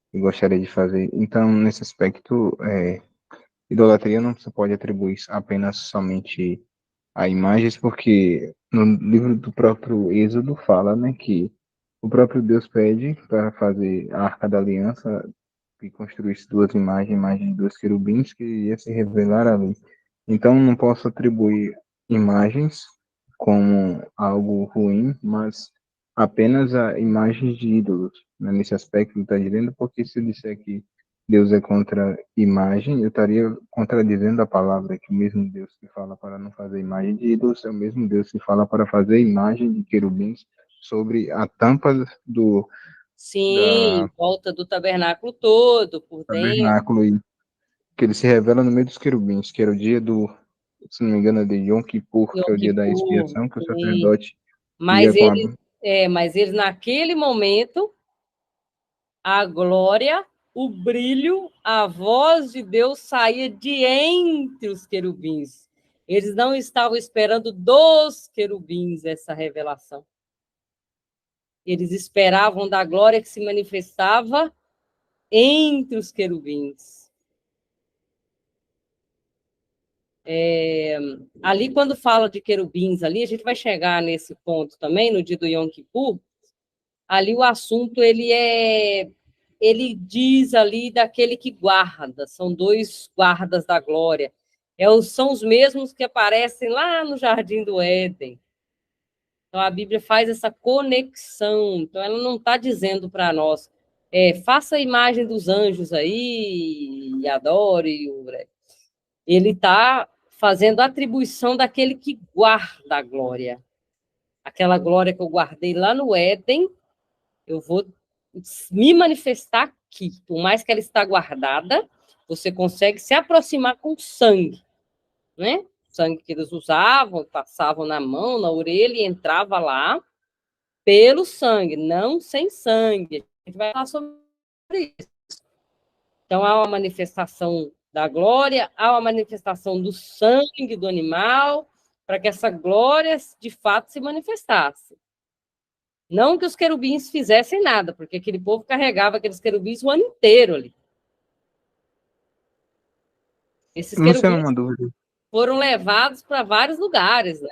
que gostaria de fazer. Então, nesse aspecto, idolatria não se pode atribuir apenas somente a imagens, porque no livro do próprio Êxodo fala, né, que o próprio Deus pede para fazer a Arca da Aliança que construísse duas imagens de dois querubins que ia se revelar ali. Então, não posso atribuir imagens como algo ruim, mas apenas a imagens de ídolos, né? Nesse aspecto está dizendo, porque se eu disser que Deus é contra imagem, eu estaria contradizendo a palavra, que o mesmo Deus que fala para não fazer imagem de ídolos é o mesmo Deus que fala para fazer imagem de querubins sobre a tampa do Sim, em volta do tabernáculo todo, por tabernáculo, dentro. que ele se revela no meio dos querubins, que era o dia do, se não me engano, é de Yom Kippur, que é o dia da expiação, que o sacerdote ia com a... Mas ele, naquele momento, a glória, o brilho, a voz de Deus saía de entre os querubins. Eles não estavam esperando dos querubins essa revelação. Eles esperavam da glória que se manifestava entre os querubins. Ali, quando fala de querubins, ali, a gente vai chegar nesse ponto também, no dia do Yom Kippur, ali o assunto, ele diz ali daquele que guarda, são dois guardas da glória, são os mesmos que aparecem lá no Jardim do Éden. Então, a Bíblia faz essa conexão, então ela não está dizendo para nós, faça a imagem dos anjos aí, e adore, ele está fazendo a atribuição daquele que guarda a glória. Aquela glória que eu guardei lá no Éden, eu vou me manifestar aqui. Por mais que ela está guardada, você consegue se aproximar com sangue, né? sangue que eles usavam, passavam na mão, na orelha e entrava lá pelo sangue, não sem sangue. A gente vai falar sobre isso. Então, há uma manifestação da glória, há uma manifestação do sangue do animal, para que essa glória, de fato, se manifestasse. Não que os querubins fizessem nada, porque aquele povo carregava aqueles querubins o ano inteiro ali. Esses Luciano, querubins uma dúvida. foram levados para vários lugares, né?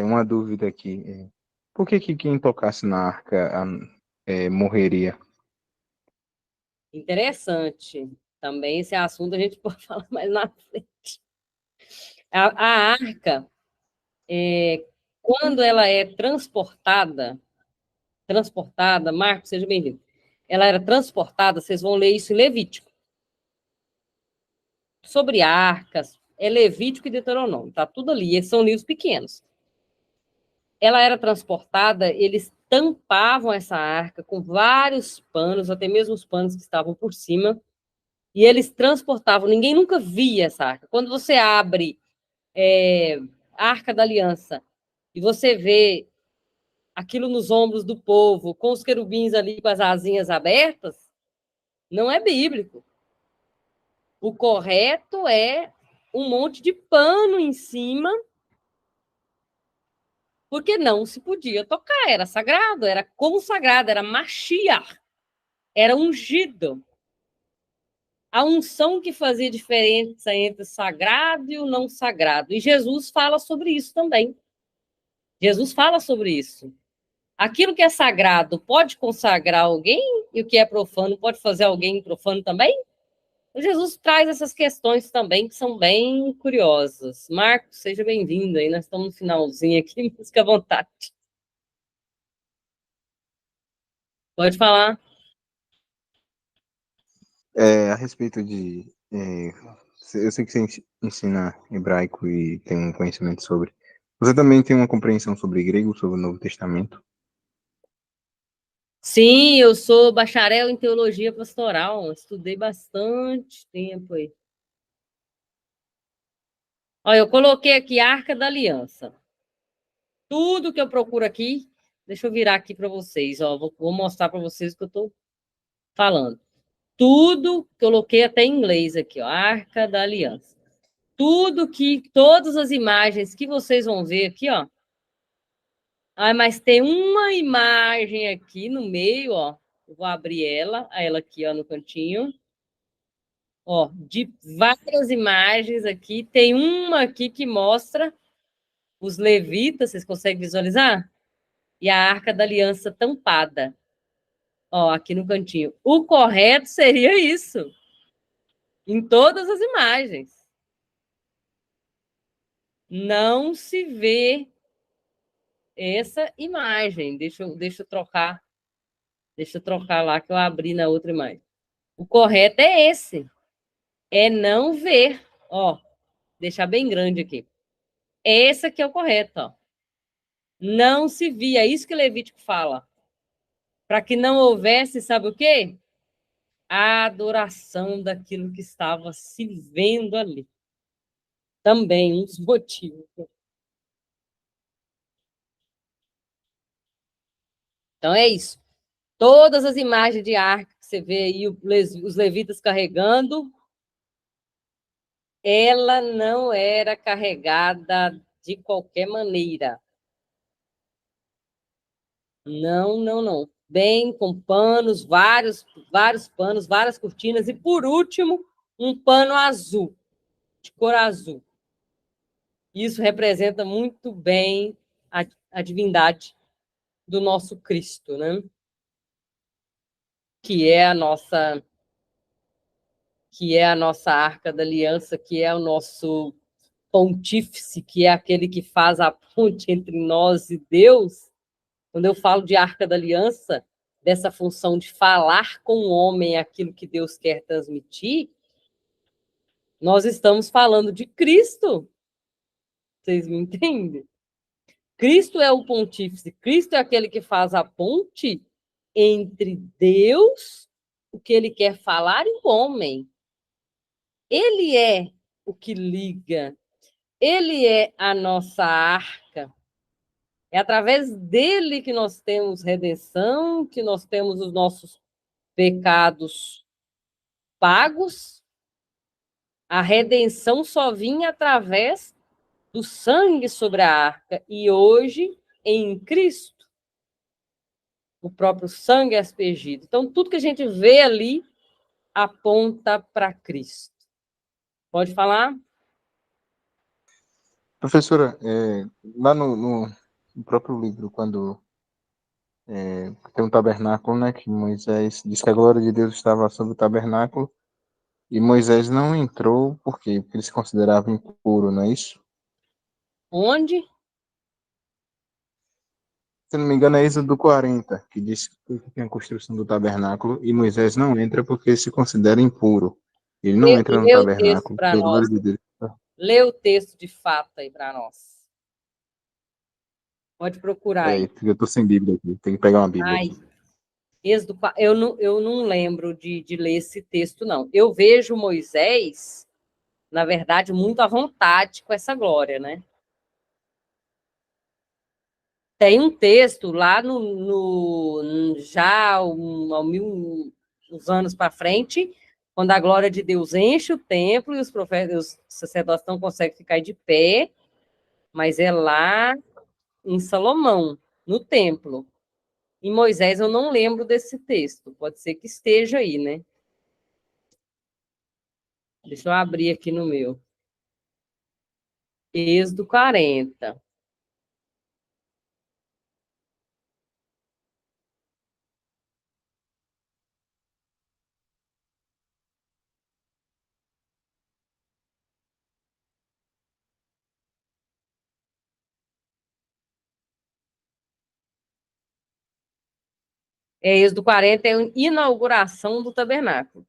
Uma dúvida aqui. Por que quem tocasse na arca morreria? Interessante. Também esse assunto a gente pode falar mais na frente. A arca, quando ela é transportada, Marcos, seja bem-vindo. Ela era transportada, vocês vão ler isso em Levítico. Sobre arcas, é Levítico e Deuteronômio, tá tudo ali, esses são livros pequenos. Ela era transportada, eles tampavam essa arca com vários panos, até mesmo os panos que estavam por cima, e eles transportavam, ninguém nunca via essa arca. Quando você abre a Arca da Aliança e você vê aquilo nos ombros do povo, com os querubins ali com as asinhas abertas, não é bíblico. O correto é um monte de pano em cima, porque não se podia tocar, era sagrado, era consagrado, era Mashiach, era ungido. A unção que fazia diferença entre o sagrado e o não sagrado. E Jesus fala sobre isso também. Jesus fala sobre isso. Aquilo que é sagrado pode consagrar alguém, e o que é profano pode fazer alguém profano também? Jesus traz essas questões também que são bem curiosas. Marcos, seja bem-vindo aí, nós estamos no finalzinho aqui, fica à vontade. Pode falar. A respeito de... eu sei que você ensina hebraico e tem um conhecimento sobre... Você também tem uma compreensão sobre grego, sobre o Novo Testamento? Sim, eu sou bacharel em teologia pastoral, estudei bastante tempo aí. Olha, eu coloquei aqui Arca da Aliança. Tudo que eu procuro aqui, deixa eu virar aqui para vocês, ó, vou mostrar para vocês o que eu estou falando. Tudo, coloquei até em inglês aqui, ó, Arca da Aliança. Todas as imagens que vocês vão ver aqui, ó. Ah, mas tem uma imagem aqui no meio, ó. Eu vou abrir ela aqui, ó, no cantinho. Ó, de várias imagens aqui. Tem uma aqui que mostra os levitas, vocês conseguem visualizar? E a Arca da Aliança tampada. Ó, aqui no cantinho. O correto seria isso. Em todas as imagens. Não se vê essa imagem. Deixa eu trocar. Deixa eu trocar lá que eu abri na outra imagem. O correto é esse. É não ver. Ó, deixar bem grande aqui. Esse aqui é o correto, ó. Não se via. É isso que Levítico fala. Para que não houvesse, sabe o quê? A adoração daquilo que estava se vendo ali. Também um dos motivos. Então é isso. Todas as imagens de arca que você vê aí, os levitas carregando, ela não era carregada de qualquer maneira. Não, não, não. Bem com panos, vários panos, várias cortinas, e por último, um pano azul, de cor azul. Isso representa muito bem a divindade do nosso Cristo, né? Que é a nossa Arca da Aliança, que é o nosso pontífice, que é aquele que faz a ponte entre nós e Deus. Quando eu falo de Arca da Aliança, dessa função de falar com o homem aquilo que Deus quer transmitir, nós estamos falando de Cristo. Vocês me entendem? Cristo é o pontífice, Cristo é aquele que faz a ponte entre Deus, o que ele quer falar, e o homem. Ele é o que liga. Ele é a nossa arca. É através dele que nós temos redenção, que nós temos os nossos pecados pagos. A redenção só vinha através do sangue sobre a arca. E hoje, em Cristo, o próprio sangue é aspergido. Então, tudo que a gente vê ali aponta para Cristo. Pode falar? Professora, lá no próprio livro, quando tem um tabernáculo, né, que Moisés diz que a glória de Deus estava sobre o tabernáculo, e Moisés não entrou, por quê? Porque ele se considerava impuro, não é isso? Onde? Se não me engano, é Êxodo 40, que diz que tem a construção do tabernáculo, e Moisés não entra porque se considera impuro. Ele não entra no Lê o texto tabernáculo, para porque a glória nós. de Deus. Lê o texto de fato aí para nós. Pode procurar aí. Eu tô sem Bíblia aqui, tem que pegar uma Bíblia Ai, aqui. eu não lembro de ler esse texto, não. Eu vejo Moisés, na verdade, muito à vontade com essa glória, né? Tem um texto lá já uns anos para frente, quando a glória de Deus enche o templo e os profetas, os sacerdotes não conseguem ficar de pé, mas é lá em Salomão, no templo. Em Moisés eu não lembro desse texto, pode ser que esteja aí, né? Deixa eu abrir aqui no meu. Êxodo 40. Êxodo 40 é a inauguração do tabernáculo.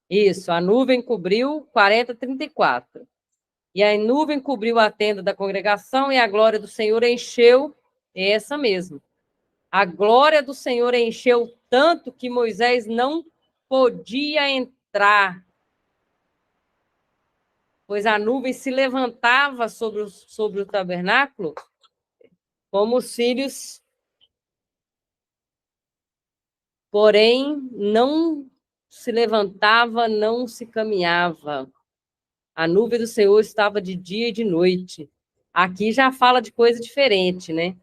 Isso, a nuvem cobriu 40, 34. E a nuvem cobriu a tenda da congregação e a glória do Senhor encheu, é essa mesmo. A glória do Senhor encheu tanto que Moisés não podia entrar, pois a nuvem se levantava sobre o tabernáculo como os cílios, porém não se levantava, não se caminhava. A nuvem do Senhor estava de dia e de noite. Aqui já fala de coisa diferente, né?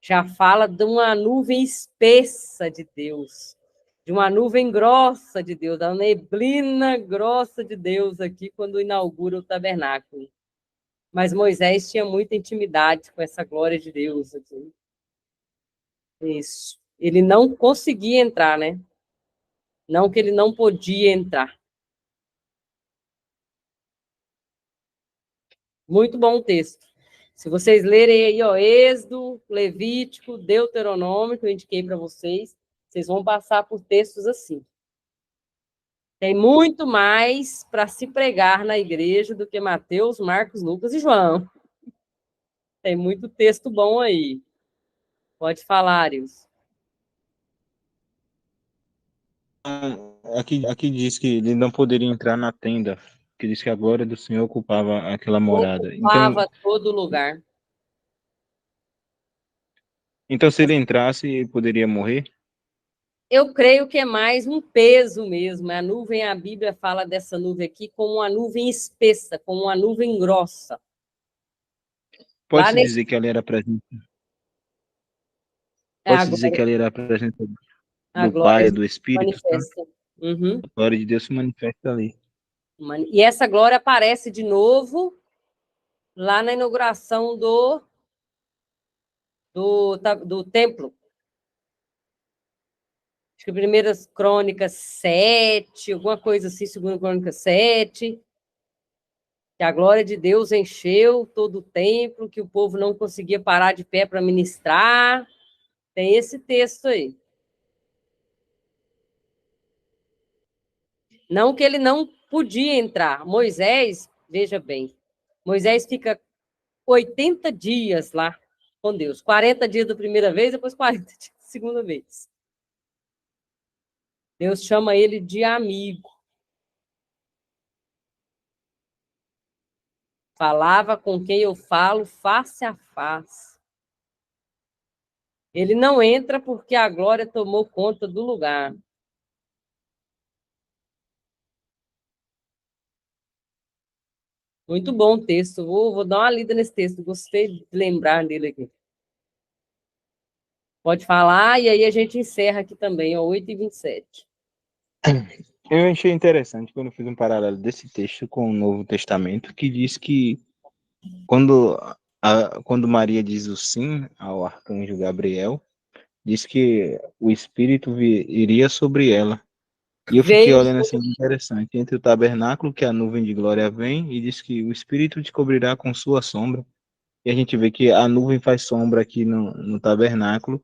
Já fala de uma nuvem espessa de Deus, de uma nuvem grossa de Deus, da neblina grossa de Deus aqui quando inaugura o tabernáculo. Mas Moisés tinha muita intimidade com essa glória de Deus. Assim. Isso. Ele não conseguia entrar, né? Não que ele não podia entrar. Muito bom o texto. Se vocês lerem aí, ó, Êxodo, Levítico, Deuteronômio, que eu indiquei para vocês, vocês vão passar por textos assim. Tem muito mais para se pregar na igreja do que Mateus, Marcos, Lucas e João. Tem muito texto bom aí. Pode falar, Arius. Aqui diz que ele não poderia entrar na tenda, que diz que a glória do Senhor ocupava aquela morada. Ocupava todo lugar. Então se ele entrasse, ele poderia morrer? Eu creio que é mais um peso mesmo. A nuvem, a Bíblia fala dessa nuvem aqui como uma nuvem espessa, como uma nuvem grossa. Pode-se dizer que ela era a presença. Pode-se dizer que ela era a presença a do glória Pai, de do Deus Espírito Santo. manifesta. Uhum. A glória de Deus se manifesta ali. E essa glória aparece de novo lá na inauguração do templo. Acho que Primeiras Crônicas 7, alguma coisa assim, Segunda Crônica 7, que a glória de Deus encheu todo o templo, que o povo não conseguia parar de pé para ministrar. Tem esse texto aí. Não que ele não podia entrar. Moisés, veja bem, Moisés fica 80 dias lá com Deus. 40 dias da primeira vez, depois 40 dias da segunda vez. Deus chama ele de amigo. Falava com quem eu falo face a face. Ele não entra porque a glória tomou conta do lugar. Muito bom o texto. Vou dar uma lida nesse texto. Gostei de lembrar dele aqui. Pode falar, e aí a gente encerra aqui também, ó, 8h27. Eu achei interessante quando eu fiz um paralelo desse texto com o Novo Testamento, que diz que quando, quando Maria diz o sim ao arcanjo Gabriel, diz que o Espírito iria sobre ela. E eu fiquei Veio, olhando assim, interessante, entre o tabernáculo, que a nuvem de glória vem, e diz que o Espírito te cobrirá com sua sombra. E a gente vê que a nuvem faz sombra aqui no tabernáculo,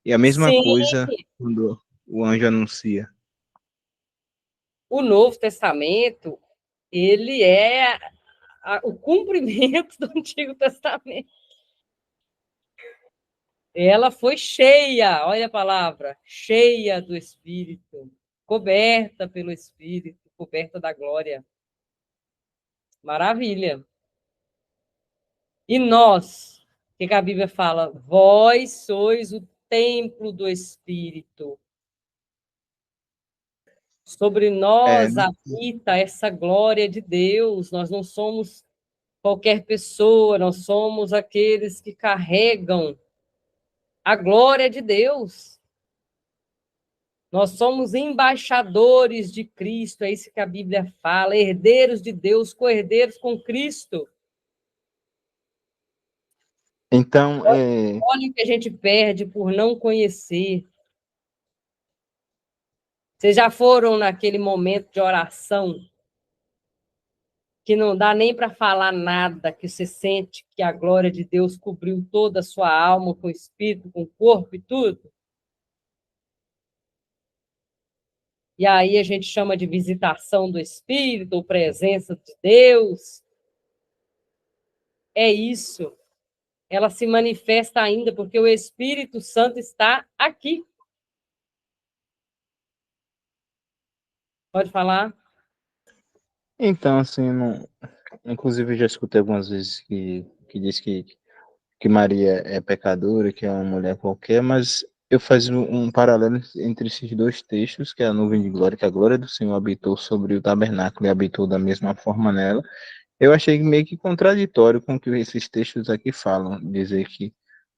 e a mesma sim, coisa quando o anjo anuncia. o Novo Testamento, ele é o cumprimento do Antigo Testamento. Ela foi cheia, olha a palavra, cheia do Espírito, coberta pelo Espírito, coberta da glória. Maravilha. E nós, o que a Bíblia fala? Vós sois o templo do Espírito. Sobre É, nós habita essa glória de Deus. Nós não somos qualquer pessoa, nós somos aqueles que carregam a glória de Deus. Nós somos embaixadores de Cristo, é isso que a Bíblia fala, herdeiros de Deus, co-herdeiros com Cristo. então, Olha o que a gente perde por não conhecer. Vocês já foram naquele momento de oração que não dá nem para falar nada, que você sente que a glória de Deus cobriu toda a sua alma, com o espírito, com o corpo e tudo? E aí a gente chama de visitação do Espírito, ou presença de Deus. É isso. Ela se manifesta ainda porque o Espírito Santo está aqui. Pode falar? então assim, inclusive eu já escutei algumas vezes que diz que Maria é pecadora, que é uma mulher qualquer, mas eu fazia um paralelo entre esses dois textos, que é a nuvem de glória, que a glória do Senhor habitou sobre o tabernáculo e habitou da mesma forma nela. Eu achei meio que contraditório com o que esses textos aqui falam, dizer que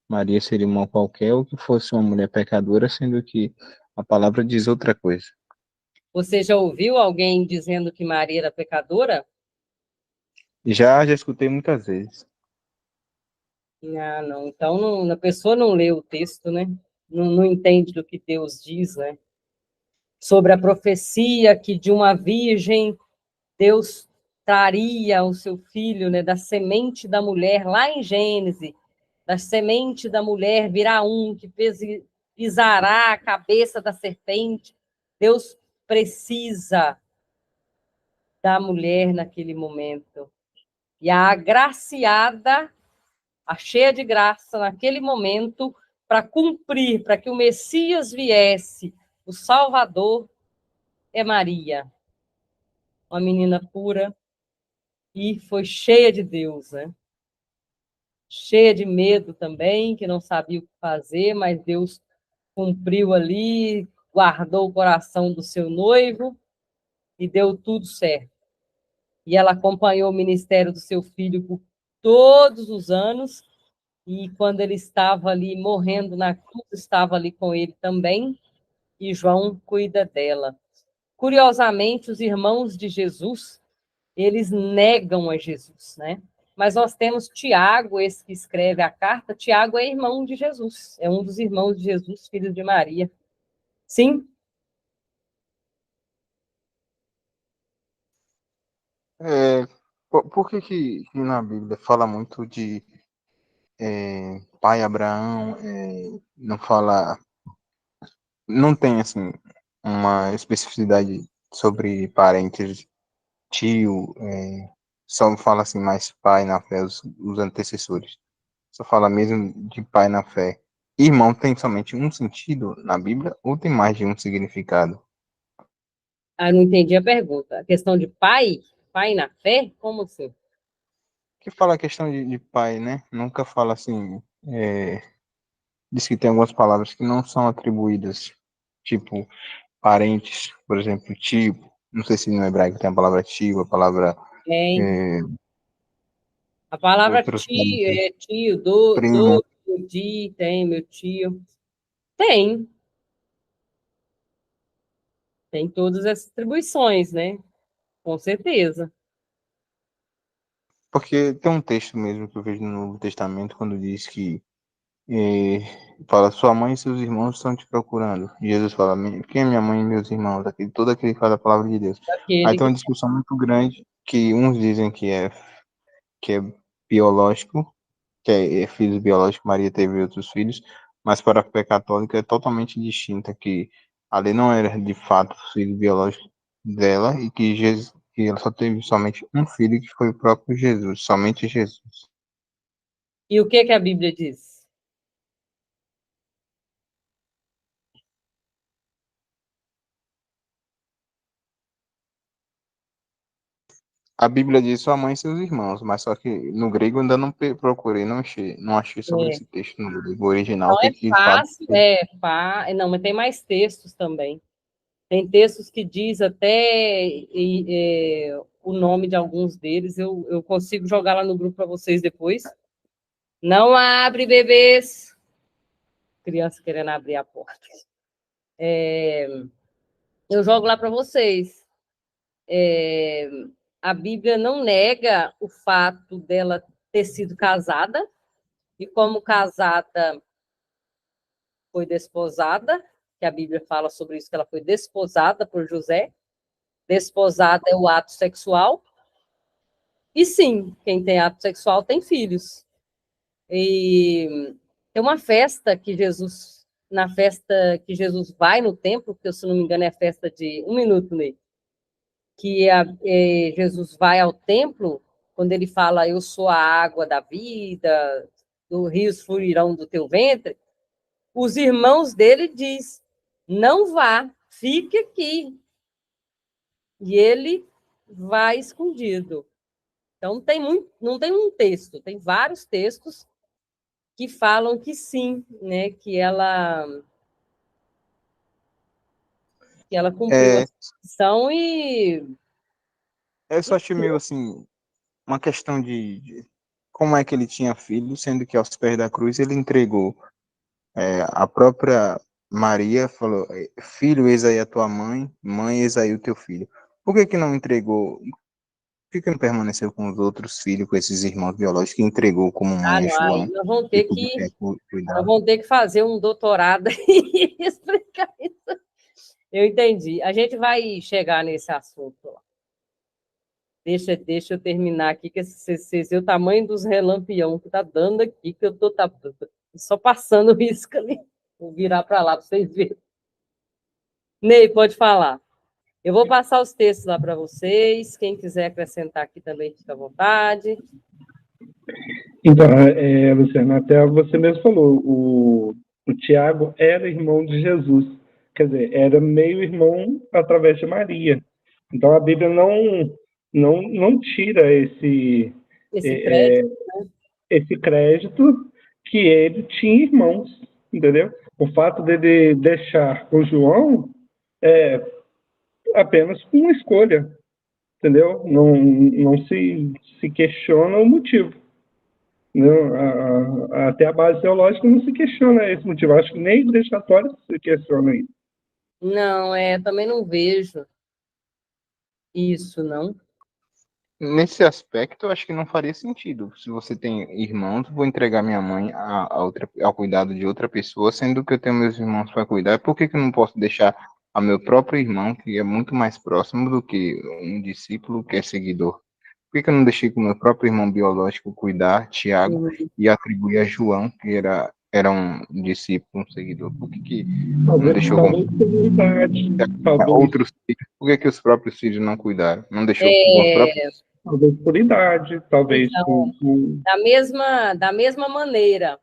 Maria seria uma qualquer ou que fosse uma mulher pecadora, sendo que a palavra diz outra coisa. Você já ouviu alguém dizendo que Maria era pecadora? Já escutei muitas vezes. Ah, não. Então, a pessoa não lê o texto, né? Não entende do que Deus diz, né? Sobre a profecia que de uma virgem Deus traria o seu filho, né, da semente da mulher, lá em Gênesis, da semente da mulher virá um que pisará a cabeça da serpente. Deus precisa da mulher naquele momento. E a agraciada, a cheia de graça naquele momento, para cumprir, para que o Messias viesse, o Salvador, é Maria, uma menina pura, e foi cheia de Deus, né? Cheia de medo também, que não sabia o que fazer, mas Deus cumpriu ali, guardou o coração do seu noivo e deu tudo certo. E ela acompanhou o ministério do seu filho por todos os anos, e quando ele estava ali morrendo na cruz, estava ali com ele também, e João cuida dela. Curiosamente, os irmãos de Jesus, eles negam a Jesus, né? Mas nós temos Tiago, esse que escreve a carta. Tiago é irmão de Jesus, é um dos irmãos de Jesus, filho de Maria. Sim? Por que na Bíblia fala muito de pai Abraão, não fala, não tem assim uma especificidade sobre parentes, tio, só fala assim mais pai na fé, os antecessores. Só fala mesmo de pai na fé. Irmão tem somente um sentido na Bíblia ou tem mais de um significado? Ah, não entendi a pergunta. A questão de pai, pai na fé? Como assim? que fala a questão de pai, né? Nunca fala assim. Diz que tem algumas palavras que não são atribuídas, tipo parentes, por exemplo, tio. Não sei se no hebraico tem a palavra tio, a palavra Tem. é, A palavra outros tio, parentes, tio, primo. meu tio, tem, meu tio. Tem. Tem todas essas atribuições, né? Com certeza. Porque tem um texto mesmo que eu vejo no Novo Testamento quando diz que E fala, sua mãe e seus irmãos estão te procurando. E Jesus fala, quem é minha mãe e meus irmãos? Todo aquele que fala a palavra de Deus. Aí Daquele tem uma que... discussão muito grande, que uns dizem que é biológico, que é filho biológico, Maria teve outros filhos, mas para a fé católica é totalmente distinta, que ali não era de fato filho biológico dela e que Jesus, que ela só teve somente um filho, que foi o próprio Jesus, somente Jesus. E o que a Bíblia diz? A Bíblia diz sua mãe e seus irmãos, mas só que no grego eu ainda não procurei, não achei sobre É. esse texto no grego original, Não o que é que fala. fácil, não, mas tem mais textos também. Tem textos que diz até o nome de alguns deles. Eu consigo jogar lá no grupo para vocês depois. Não abre, bebês. Criança querendo abrir a porta. Eu jogo lá para vocês. A Bíblia não nega o fato dela ter sido casada, e como casada foi desposada, que a Bíblia fala sobre isso, que ela foi desposada por José. Desposada é o ato sexual. E sim, quem tem ato sexual tem filhos. E tem uma festa que Jesus, na festa que Jesus vai no templo, que se não me engano é a festa de um minuto, Ney, que Jesus vai ao templo, quando ele fala, eu sou a água da vida, os rios fluirão do teu ventre, os irmãos dele diz, não vá, fique aqui. E ele vai escondido. Então, não tem um texto, tem vários textos que falam que sim, né, que ela cumpriu a É, sua missão e eu só achei meio assim, uma questão de como é que ele tinha filho, sendo que aos pés da cruz ele entregou a própria Maria, falou, filho, eis aí a tua mãe, mãe, eis aí o teu filho. Por que que não entregou? Por que não permaneceu com os outros filhos, com esses irmãos biológicos, que entregou como mãe a não, aí João, e nós cuidar? vamos ter que fazer um doutorado e explicar isso. Eu entendi. A gente vai chegar nesse assunto. Deixa eu terminar aqui, que vocês o tamanho dos relampião que tá dando aqui, que eu tô só passando risco ali. Vou virar para lá para vocês verem. Ney, pode falar. Eu vou passar os textos lá para vocês. Quem quiser acrescentar aqui também, fica à vontade. Então, Luciano, até você mesmo falou, o Tiago era irmão de Jesus, quer dizer, era meio irmão através de Maria. Então, a Bíblia não tira Esse crédito, esse crédito que ele tinha irmãos, entendeu? O fato dele deixar o João é apenas uma escolha, entendeu? Não se questiona o motivo. Não, até a base teológica não se questiona esse motivo. Acho que nem a Igreja Católica se questiona isso. não, também não vejo isso, não. Nesse aspecto, eu acho que não faria sentido. Se você tem irmãos, vou entregar minha mãe ao cuidado de outra pessoa, sendo que eu tenho meus irmãos para cuidar. Por que que eu não posso deixar a meu próprio irmão, que é muito mais próximo do que um discípulo que é seguidor? Por que que eu não deixei com o meu próprio irmão biológico cuidar, Tiago, e atribuir a João, que era um discípulo, um seguidor? Por que que não deixou com Talvez por idade, outros filhos? Por que que os próprios filhos não cuidaram? Não deixou com os próprios. É, talvez por idade, talvez então, da mesma maneira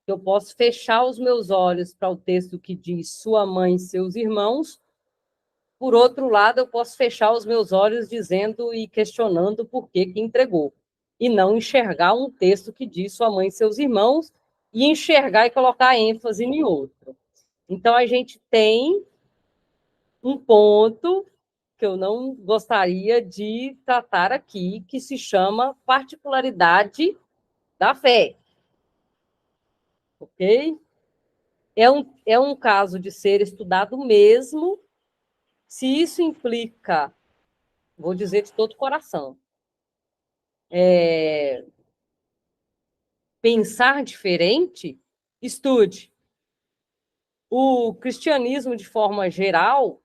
que eu posso fechar os meus olhos para o texto que diz sua mãe e seus irmãos, por outro lado, eu posso fechar os meus olhos dizendo e questionando por que entregou, e não enxergar um texto que diz sua mãe e seus irmãos, e enxergar e colocar ênfase em outro. Então, a gente tem um ponto que eu não gostaria de tratar aqui, que se chama particularidade da fé. Ok? É um caso de ser estudado mesmo, se isso implica, vou dizer de todo o coração, pensar diferente, estude. O cristianismo, de forma geral,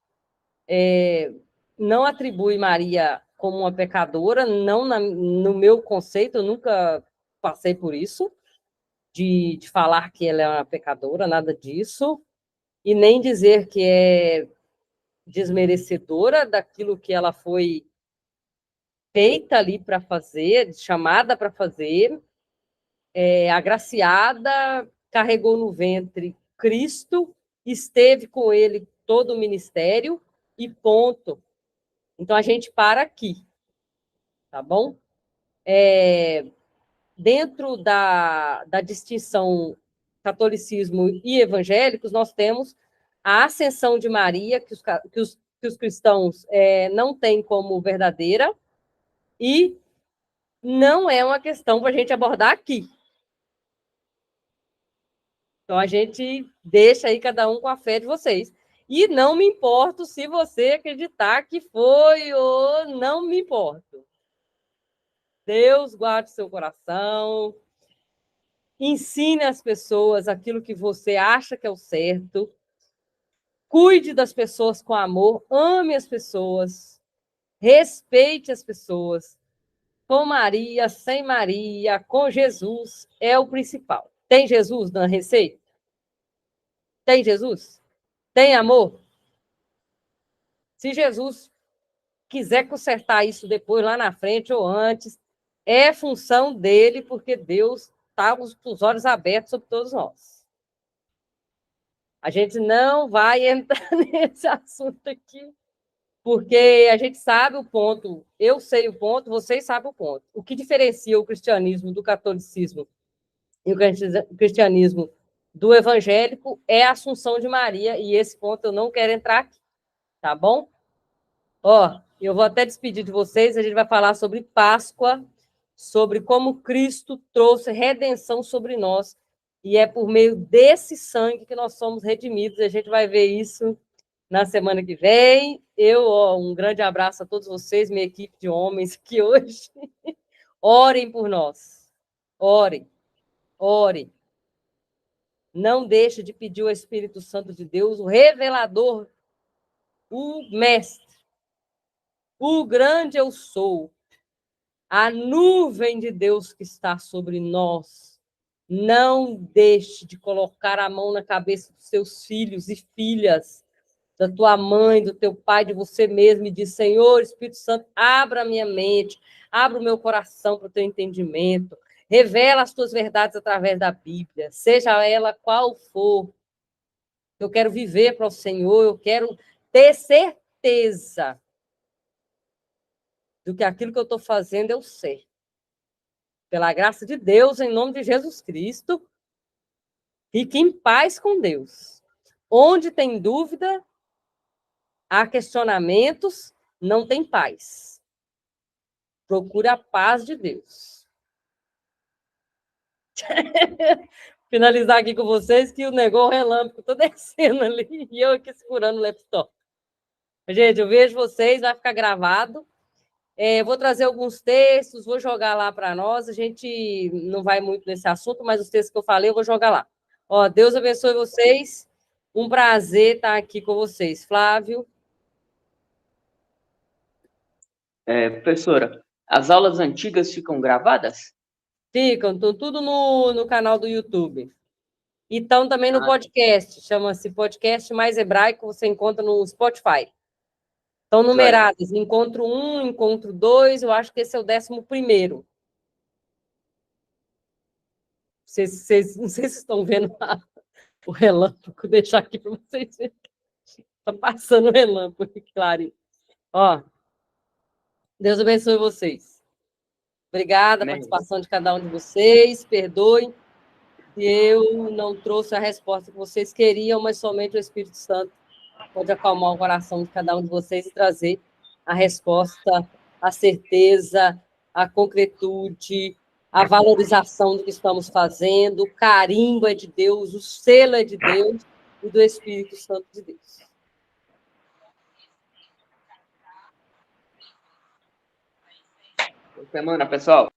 não atribui Maria como uma pecadora, não no meu conceito, eu nunca passei por isso, de falar que ela é uma pecadora, nada disso, e nem dizer que é desmerecedora daquilo que ela foi feita ali para fazer, chamada para fazer, agraciada, carregou no ventre Cristo, esteve com ele todo o ministério e ponto. Então, a gente para aqui, tá bom? Dentro da distinção catolicismo e evangélicos, nós temos a ascensão de Maria, que os cristãos não têm como verdadeira, e não é uma questão para a gente abordar aqui. Então, a gente deixa aí cada um com a fé de vocês. E não me importo se você acreditar que foi ou não me importo. Deus guarde seu coração. Ensine as pessoas aquilo que você acha que é o certo. Cuide das pessoas com amor. Ame as pessoas. Respeite as pessoas. Com Maria, sem Maria, com Jesus, é o principal. Tem Jesus na receita? Tem Jesus? Tem amor? Se Jesus quiser consertar isso depois, lá na frente ou antes, é função dele, porque Deus está com os olhos abertos sobre todos nós. A gente não vai entrar nesse assunto aqui, porque a gente sabe o ponto, eu sei o ponto, vocês sabem o ponto. O que diferencia o cristianismo do catolicismo e o cristianismo do evangélico é a Assunção de Maria, e esse ponto eu não quero entrar aqui, tá bom? Ó, eu vou até despedir de vocês, a gente vai falar sobre Páscoa, sobre como Cristo trouxe redenção sobre nós, e é por meio desse sangue que nós somos redimidos, a gente vai ver isso na semana que vem. Um grande abraço a todos vocês, minha equipe de homens que hoje orem por nós. Orem, orem. Não deixe de pedir o Espírito Santo de Deus, o revelador, o mestre, o grande eu sou, a nuvem de Deus que está sobre nós. Não deixe de colocar a mão na cabeça dos seus filhos e filhas, da tua mãe, do teu pai, de você mesmo, e diz: Senhor, Espírito Santo, abra a minha mente, abra o meu coração para o teu entendimento, revela as tuas verdades através da Bíblia, seja ela qual for. Eu quero viver para o Senhor, eu quero ter certeza do que aquilo que eu estou fazendo eu sei. Pela graça de Deus, em nome de Jesus Cristo, fique em paz com Deus. Onde tem dúvida, há questionamentos, não tem paz. Procure a paz de Deus. Finalizar aqui com vocês que o negócio relâmpago está descendo ali e eu aqui segurando o laptop. Gente, eu vejo vocês, vai ficar gravado. Vou trazer alguns textos, vou jogar lá para nós. A gente não vai muito nesse assunto, mas os textos que eu falei eu vou jogar lá. Ó, Deus abençoe vocês. Um prazer estar aqui com vocês. Flávio? Professora, as aulas antigas ficam gravadas? Ficam, estão tudo no canal do YouTube. E estão também no podcast, chama-se Podcast Mais Hebraico, você encontra no Spotify. Estão numeradas, encontro 1, encontro 2, eu acho que esse é o 11º. Não sei se estão vendo o relâmpago, vou deixar aqui para vocês verem. Tá passando relâmpago, claro. Ó, Deus abençoe vocês. Obrigada pela participação de cada um de vocês. Perdoem se eu não trouxe a resposta que vocês queriam, mas somente o Espírito Santo pode acalmar o coração de cada um de vocês e trazer a resposta, a certeza, a concretude, a valorização do que estamos fazendo. O carimbo é de Deus, o selo é de Deus e do Espírito Santo de Deus. Boa semana, pessoal.